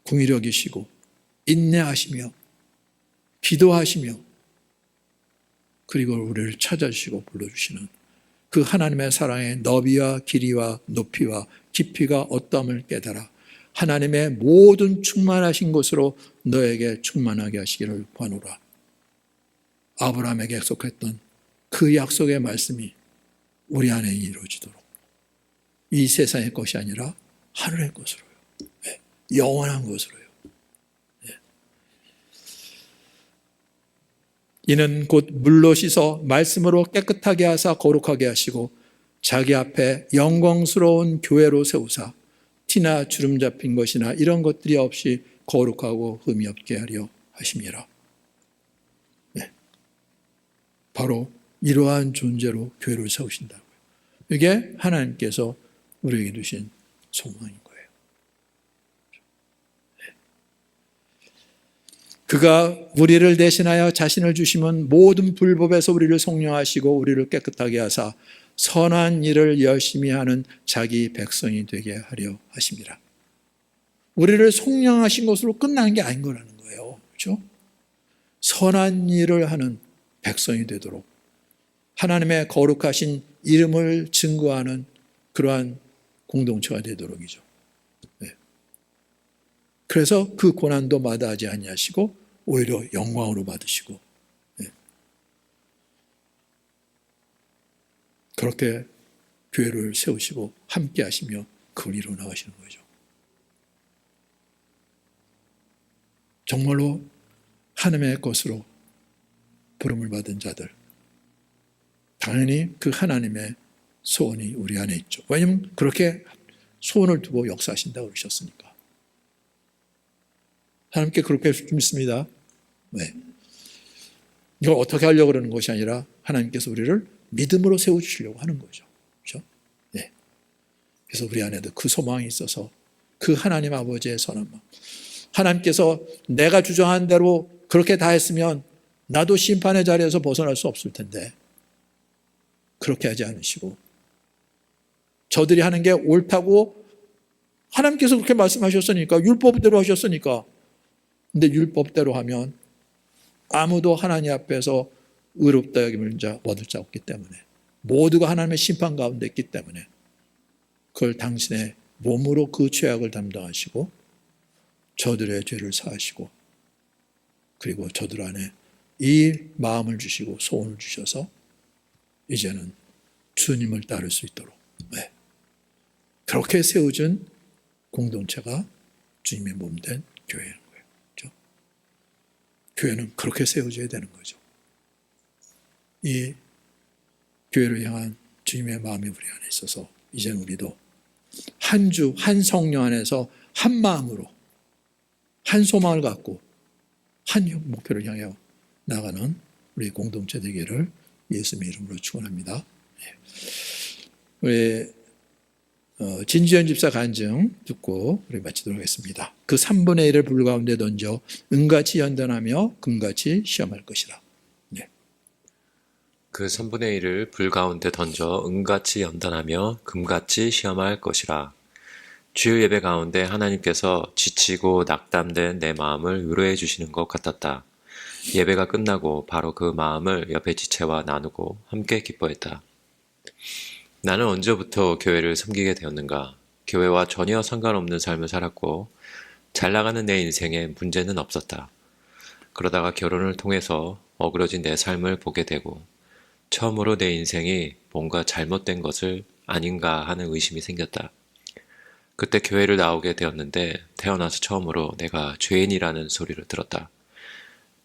긍휼히 여기시고 인내하시며 기도하시며 그리고 우리를 찾아주시고 불러주시는 그 하나님의 사랑의 너비와 길이와 높이와 깊이가 어떠함을 깨달아 하나님의 모든 충만하신 것으로 너에게 충만하게 하시기를 구하노라. 아브라함에게 약속했던 그 약속의 말씀이 우리 안에 이루어지도록 이 세상의 것이 아니라 하늘의 것으로요. 네. 영원한 것으로요. 네. 이는 곧 물로 씻어 말씀으로 깨끗하게 하사 거룩하게 하시고 자기 앞에 영광스러운 교회로 세우사 티나 주름 잡힌 것이나 이런 것들이 없이 거룩하고 흠이 없게 하려 하심이라. 네. 바로 이러한 존재로 교회를 세우신다고요. 이게 하나님께서 우리에게 주신 소망인 거예요. 네. 그가 우리를 대신하여 자신을 주시면 모든 불법에서 우리를 속량하시고 우리를 깨끗하게 하사 선한 일을 열심히 하는 자기 백성이 되게 하려 하심이라. 우리를 속량하신 것으로 끝나는 게 아닌 거라는 거예요. 그렇죠? 선한 일을 하는 백성이 되도록 하나님의 거룩하신 이름을 증거하는 그러한 공동체가 되도록이죠. 네. 그래서 그 고난도 마다하지 아니하시고 오히려 영광으로 받으시고 네. 그렇게 교회를 세우시고 함께 하시며 그걸 이루어 나가시는 거죠. 정말로 하나님의 것으로 부름을 받은 자들, 당연히 그 하나님의 소원이 우리 안에 있죠. 왜냐하면 그렇게 소원을 두고 역사하신다고 그러셨으니까. 하나님께 그렇게 믿습니다. 왜? 이걸 어떻게 하려고 그러는 것이 아니라 하나님께서 우리를 믿음으로 세워주시려고 하는 거죠. 그렇죠? 네. 그래서 우리 안에도 그 소망이 있어서 그 하나님 아버지의 선한 마음. 하나님께서 내가 주장한 대로 그렇게 다 했으면 나도 심판의 자리에서 벗어날 수 없을 텐데 그렇게 하지 않으시고 저들이 하는 게 옳다고 하나님께서 그렇게 말씀하셨으니까 율법대로 하셨으니까 근데 율법대로 하면 아무도 하나님 앞에서 의롭다 여김을 얻을 자 없기 때문에 모두가 하나님의 심판 가운데 있기 때문에 그걸 당신의 몸으로 그 죄악을 담당하시고 저들의 죄를 사하시고 그리고 저들 안에 이 마음을 주시고 소원을 주셔서 이제는 주님을 따를 수 있도록 네. 그렇게 세워진 공동체가 주님의 몸된 교회인 거예요. 그렇죠? 교회는 그렇게 세워져야 되는 거죠. 이 교회를 향한 주님의 마음이 우리 안에 있어서 이제는 우리도 한 주, 한 성령 안에서 한 마음으로 한 소망을 갖고 한 목표를 향해 나가는 우리 공동체 되기를 예수님의 이름으로 축원합니다. 우리 진지현 집사 간증 듣고 우리 마치도록 하겠습니다. 그 3분의 1을 불 가운데 던져 은같이 연단하며 금같이 시험할 것이라. 네. 그 3분의 1을 불 가운데 던져 은같이 연단하며 금같이 시험할 것이라. 주일 예배 가운데 하나님께서 지치고 낙담된 내 마음을 위로해 주시는 것 같았다. 예배가 끝나고 바로 그 마음을 옆에 지체와 나누고 함께 기뻐했다. 나는 언제부터 교회를 섬기게 되었는가? 교회와 전혀 상관없는 삶을 살았고 잘 나가는 내 인생에 문제는 없었다. 그러다가 결혼을 통해서 어그러진 내 삶을 보게 되고 처음으로 내 인생이 뭔가 잘못된 것을 아닌가 하는 의심이 생겼다. 그때 교회를 나오게 되었는데 태어나서 처음으로 내가 죄인이라는 소리를 들었다.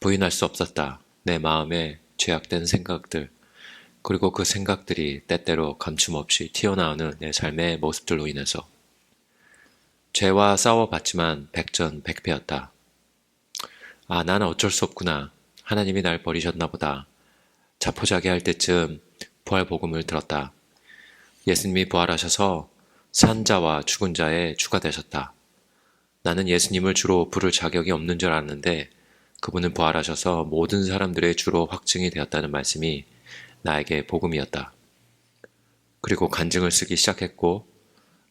부인할 수 없었다. 내 마음에 죄악된 생각들, 그리고 그 생각들이 때때로 감춤없이 튀어나오는 내 삶의 모습들로 인해서 죄와 싸워봤지만 백전백패였다. 아, 나는 어쩔 수 없구나. 하나님이 날 버리셨나 보다. 자포자기할 때쯤 부활 복음을 들었다. 예수님이 부활하셔서 산자와 죽은 자의 주가 되셨다. 나는 예수님을 주로 부를 자격이 없는 줄 알았는데 그분은 부활하셔서 모든 사람들의 주로 확증이 되었다는 말씀이 나에게 복음이었다. 그리고 간증을 쓰기 시작했고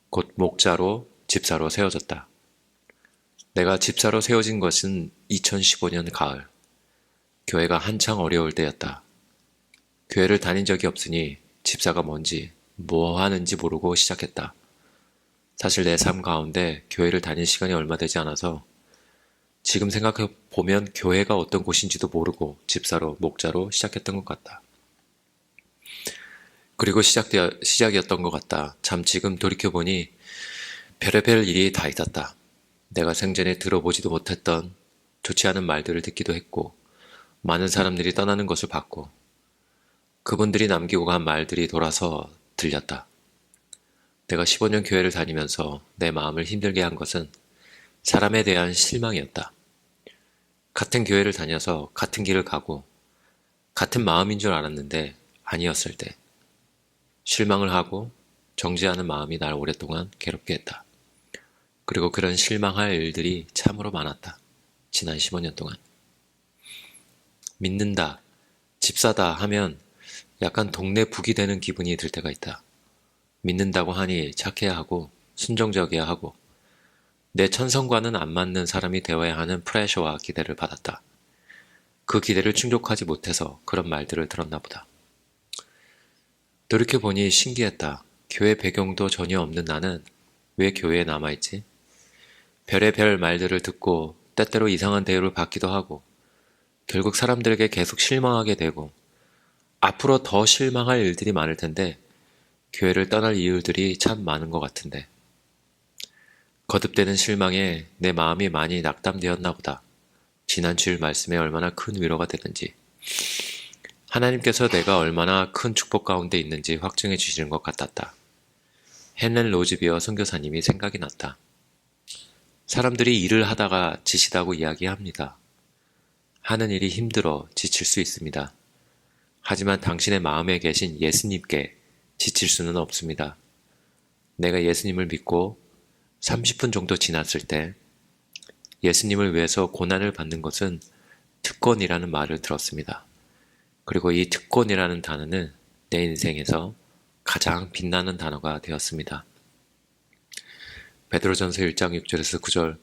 곧 목자로 집사로 세워졌다. 내가 집사로 세워진 것은 2015년 가을. 교회가 한창 어려울 때였다. 교회를 다닌 적이 없으니 집사가 뭔지 뭐 하는지 모르고 시작했다. 사실 내 삶 가운데 교회를 다닐 시간이 얼마 되지 않아서 지금 생각해 보면 교회가 어떤 곳인지도 모르고 집사로 목자로 시작했던 것 같다. 그리고 시작이었던 것 같다. 참 지금 돌이켜보니 별의별 일이 다 있었다. 내가 생전에 들어보지도 못했던 좋지 않은 말들을 듣기도 했고 많은 사람들이 떠나는 것을 봤고 그분들이 남기고 간 말들이 돌아서 들렸다. 내가 15년 교회를 다니면서 내 마음을 힘들게 한 것은 사람에 대한 실망이었다. 같은 교회를 다녀서 같은 길을 가고 같은 마음인 줄 알았는데 아니었을 때 실망을 하고 정죄하는 마음이 날 오랫동안 괴롭게 했다. 그리고 그런 실망할 일들이 참으로 많았다. 지난 15년 동안. 믿는다, 집사다 하면 약간 동네 북이 되는 기분이 들 때가 있다. 믿는다고 하니 착해야 하고 순종적이어야 하고 내 천성과는 안 맞는 사람이 되어야 하는 프레셔와 기대를 받았다. 그 기대를 충족하지 못해서 그런 말들을 들었나 보다. 돌이켜보니 신기했다. 교회 배경도 전혀 없는 나는 왜 교회에 남아있지? 별의별 말들을 듣고 때때로 이상한 대우를 받기도 하고 결국 사람들에게 계속 실망하게 되고 앞으로 더 실망할 일들이 많을 텐데 교회를 떠날 이유들이 참 많은 것 같은데 거듭되는 실망에 내 마음이 많이 낙담되었나 보다. 지난 주일 말씀에 얼마나 큰 위로가 되는지, 하나님께서 내가 얼마나 큰 축복 가운데 있는지 확증해 주시는 것 같았다. 헨렌 로즈비어 선교사님이 생각이 났다. 사람들이 일을 하다가 지치다고 이야기합니다. 하는 일이 힘들어 지칠 수 있습니다. 하지만 당신의 마음에 계신 예수님께 지칠 수는 없습니다. 내가 예수님을 믿고 30분 정도 지났을 때 예수님을 위해서 고난을 받는 것은 특권이라는 말을 들었습니다. 그리고 이 특권이라는 단어는 내 인생에서 가장 빛나는 단어가 되었습니다. 베드로전서 1장 6절에서 9절,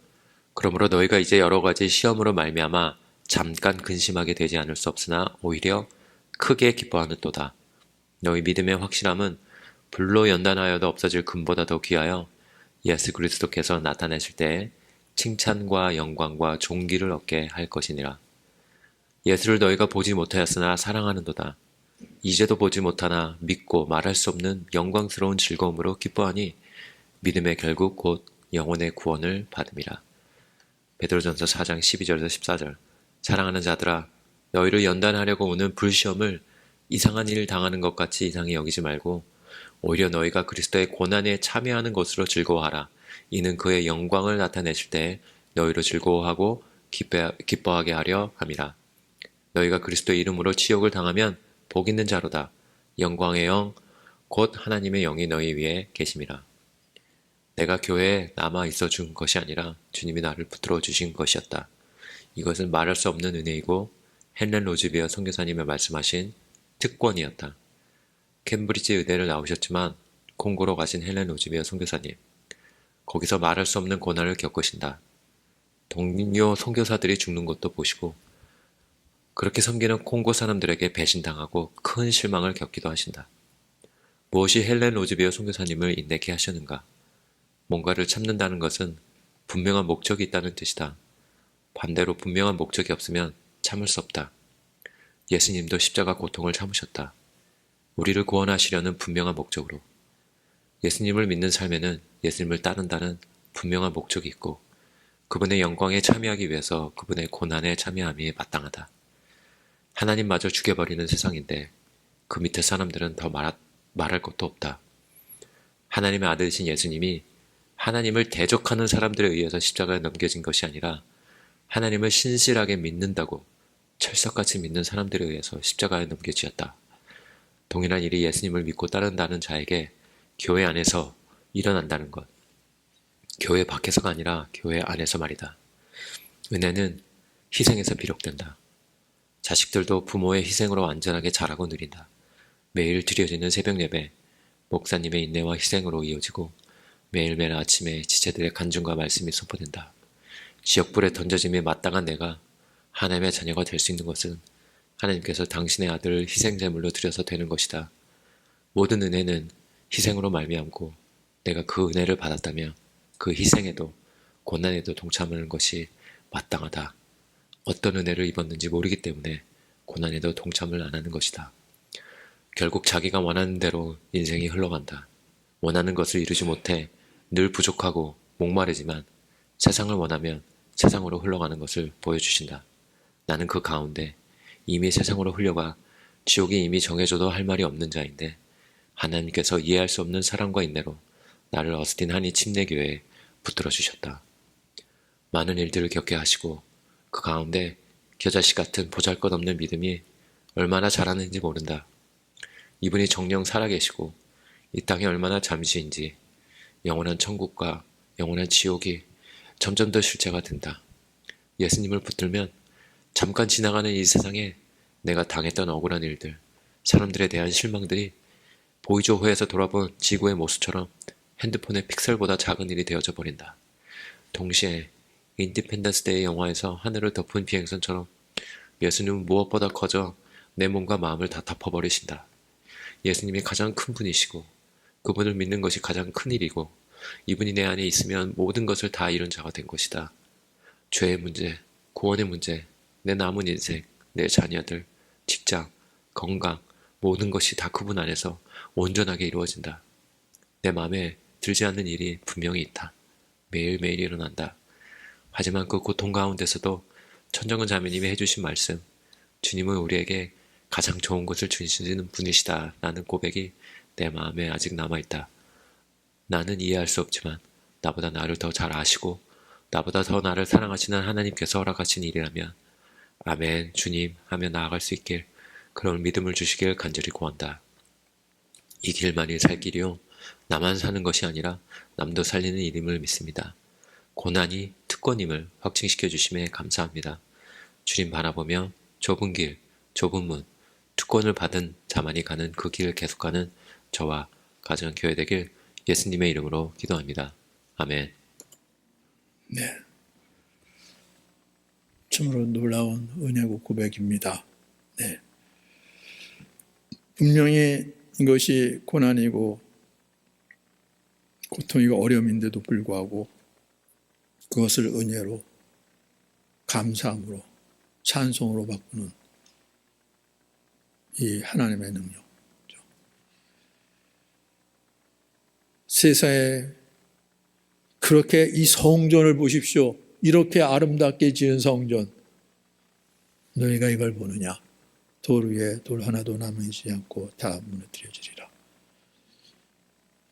그러므로 너희가 이제 여러 가지 시험으로 말미암아 잠깐 근심하게 되지 않을 수 없으나 오히려 크게 기뻐하는도다. 너희 믿음의 확실함은 불로 연단하여도 없어질 금보다 더 귀하여 예수 그리스도께서 나타내실 때에 칭찬과 영광과 존귀를 얻게 할 것이니라. 예수를 너희가 보지 못하였으나 사랑하는도다. 이제도 보지 못하나 믿고 말할 수 없는 영광스러운 즐거움으로 기뻐하니 믿음의 결국 곧 영혼의 구원을 받음이라. 베드로전서 4장 12절에서 14절, 사랑하는 자들아, 너희를 연단하려고 오는 불시험을 이상한 일을 당하는 것 같이 이상히 여기지 말고 오히려 너희가 그리스도의 고난에 참여하는 것으로 즐거워하라. 이는 그의 영광을 나타내실 때 너희로 즐거워하고 기뻐하게 하려 함이라. 너희가 그리스도의 이름으로 치욕을 당하면 복 있는 자로다. 영광의 영, 곧 하나님의 영이 너희 위에 계심이라. 내가 교회에 남아 있어 준 것이 아니라 주님이 나를 붙들어 주신 것이었다. 이것은 말할 수 없는 은혜이고 헨렌 로즈비어 선교사님의 말씀하신 특권이었다. 캠브리지 의대를 나오셨지만 콩고로 가신 헨렌 로즈비어 선교사님, 거기서 말할 수 없는 고난을 겪으신다. 동료 선교사들이 죽는 것도 보시고 그렇게 섬기는 콩고 사람들에게 배신당하고 큰 실망을 겪기도 하신다. 무엇이 헬렌 로즈비어 선교사님을 인내케 하셨는가? 뭔가를 참는다는 것은 분명한 목적이 있다는 뜻이다. 반대로 분명한 목적이 없으면 참을 수 없다. 예수님도 십자가 고통을 참으셨다. 우리를 구원하시려는 분명한 목적으로. 예수님을 믿는 삶에는 예수님을 따른다는 분명한 목적이 있고 그분의 영광에 참여하기 위해서 그분의 고난에 참여함이 마땅하다. 하나님마저 죽여버리는 세상인데 그 밑에 사람들은 더 말할 것도 없다. 하나님의 아들이신 예수님이 하나님을 대적하는 사람들에 의해서 십자가에 넘겨진 것이 아니라 하나님을 신실하게 믿는다고 철석같이 믿는 사람들에 의해서 십자가에 넘겨지었다. 동일한 일이 예수님을 믿고 따른다는 자에게 교회 안에서 일어난다는 것. 교회 밖에서가 아니라 교회 안에서 말이다. 은혜는 희생에서 비롯된다. 자식들도 부모의 희생으로 안전하게 자라고 누린다. 매일 드려지는 새벽 예배, 목사님의 인내와 희생으로 이어지고 매일매일 아침에 지체들의 간증과 말씀이 선포된다. 지역불에 던져짐에 마땅한 내가 하나님의 자녀가 될 수 있는 것은 하나님께서 당신의 아들을 희생제물로 드려서 되는 것이다. 모든 은혜는 희생으로 말미암고 내가 그 은혜를 받았다면 그 희생에도 고난에도 동참하는 것이 마땅하다. 어떤 은혜를 입었는지 모르기 때문에 고난에도 동참을 안 하는 것이다. 결국 자기가 원하는 대로 인생이 흘러간다. 원하는 것을 이루지 못해 늘 부족하고 목마르지만 세상을 원하면 세상으로 흘러가는 것을 보여주신다. 나는 그 가운데 이미 세상으로 흘려가 지옥이 이미 정해져도 할 말이 없는 자인데 하나님께서 이해할 수 없는 사랑과 인내로 나를 어스틴 한이 침례교회에 붙들어 주셨다. 많은 일들을 겪게 하시고 그 가운데 겨자씨 같은 보잘것없는 믿음이 얼마나 자라는지 모른다. 이분이 정령 살아계시고 이 땅이 얼마나 잠시인지 영원한 천국과 영원한 지옥이 점점 더 실제가 된다. 예수님을 붙들면 잠깐 지나가는 이 세상에 내가 당했던 억울한 일들, 사람들에 대한 실망들이 보이조호에서 돌아본 지구의 모습처럼 핸드폰의 픽셀보다 작은 일이 되어져 버린다. 동시에 인디펜던스 데이 영화에서 하늘을 덮은 비행선처럼 예수님은 무엇보다 커져 내 몸과 마음을 다 덮어버리신다. 예수님이 가장 큰 분이시고 그분을 믿는 것이 가장 큰 일이고 이분이 내 안에 있으면 모든 것을 다 이룬 자가 된 것이다. 죄의 문제, 구원의 문제, 내 남은 인생, 내 자녀들, 직장, 건강 모든 것이 다 그분 안에서 온전하게 이루어진다. 내 마음에 들지 않는 일이 분명히 있다. 매일매일 일어난다. 하지만 그 고통 가운데서도 천정은 자매님이 해주신 말씀, 주님은 우리에게 가장 좋은 것을 주시는 분이시다 라는 고백이 내 마음에 아직 남아있다. 나는 이해할 수 없지만 나보다 나를 더 잘 아시고 나보다 더 나를 사랑하시는 하나님께서 허락하신 일이라면 아멘 주님 하며 나아갈 수 있길, 그런 믿음을 주시길 간절히 구한다. 이 길만이 살 길이요 나만 사는 것이 아니라 남도 살리는 일임을 믿습니다. 고난이 특권임을 확증시켜 주심에 감사합니다. 주님 바라보며 좁은 길, 좁은 문, 특권을 받은 자만이 가는 그 길을 계속가는 저와 가정교회 되길 예수님의 이름으로 기도합니다. 아멘. 네. 참으로 놀라운 은혜고 고백입니다. 네. 분명히 이것이 고난이고 고통이고 어려움인데도 불구하고 그것을 은혜로, 감사함으로, 찬송으로 바꾸는 이 하나님의 능력. 세상에 그렇게 이 성전을 보십시오. 이렇게 아름답게 지은 성전. 너희가 이걸 보느냐? 돌 위에 돌 하나도 남아있지 않고 다 무너뜨려지리라.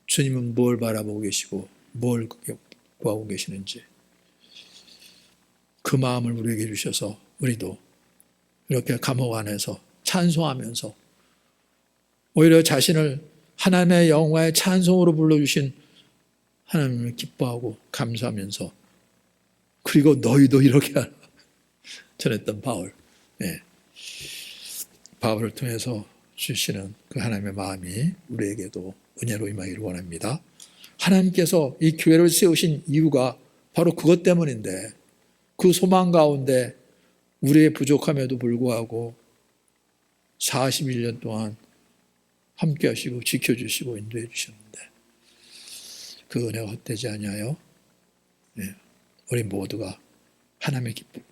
주님은 뭘 바라보고 계시고 뭘 구하고 계시는지 그 마음을 우리에게 주셔서 우리도 이렇게 감옥 안에서 찬송하면서 오히려 자신을 하나님의 영화의 찬송으로 불러주신 하나님을 기뻐하고 감사하면서, 그리고 너희도 이렇게 하라 전했던 바울. 네. 바울을 통해서 주시는 그 하나님의 마음이 우리에게도 은혜로 임하기를 원합니다. 하나님께서 이 교회를 세우신 이유가 바로 그것 때문인데, 그 소망 가운데 우리의 부족함에도 불구하고 41년 동안 함께 하시고 지켜주시고 인도해 주셨는데 그 은혜가 헛되지 아니하여 우리 모두가 하나님의 기쁨,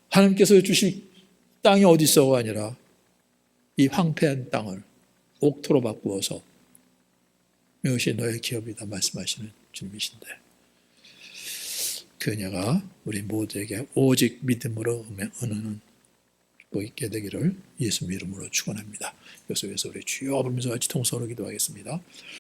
하나님께서 주신 땅이 어디 있어가 아니라 이 황폐한 땅을 옥토로 바꾸어서 이것이 너의 기업이다 말씀하시는 주님이신데, 그 은혜가 우리 모두에게 오직 믿음으로 은혜는 있게 되기를 예수 이름으로 축원합니다. 이것을 위해서 우리 주여 부르면서 같이 통성으로 기도하겠습니다.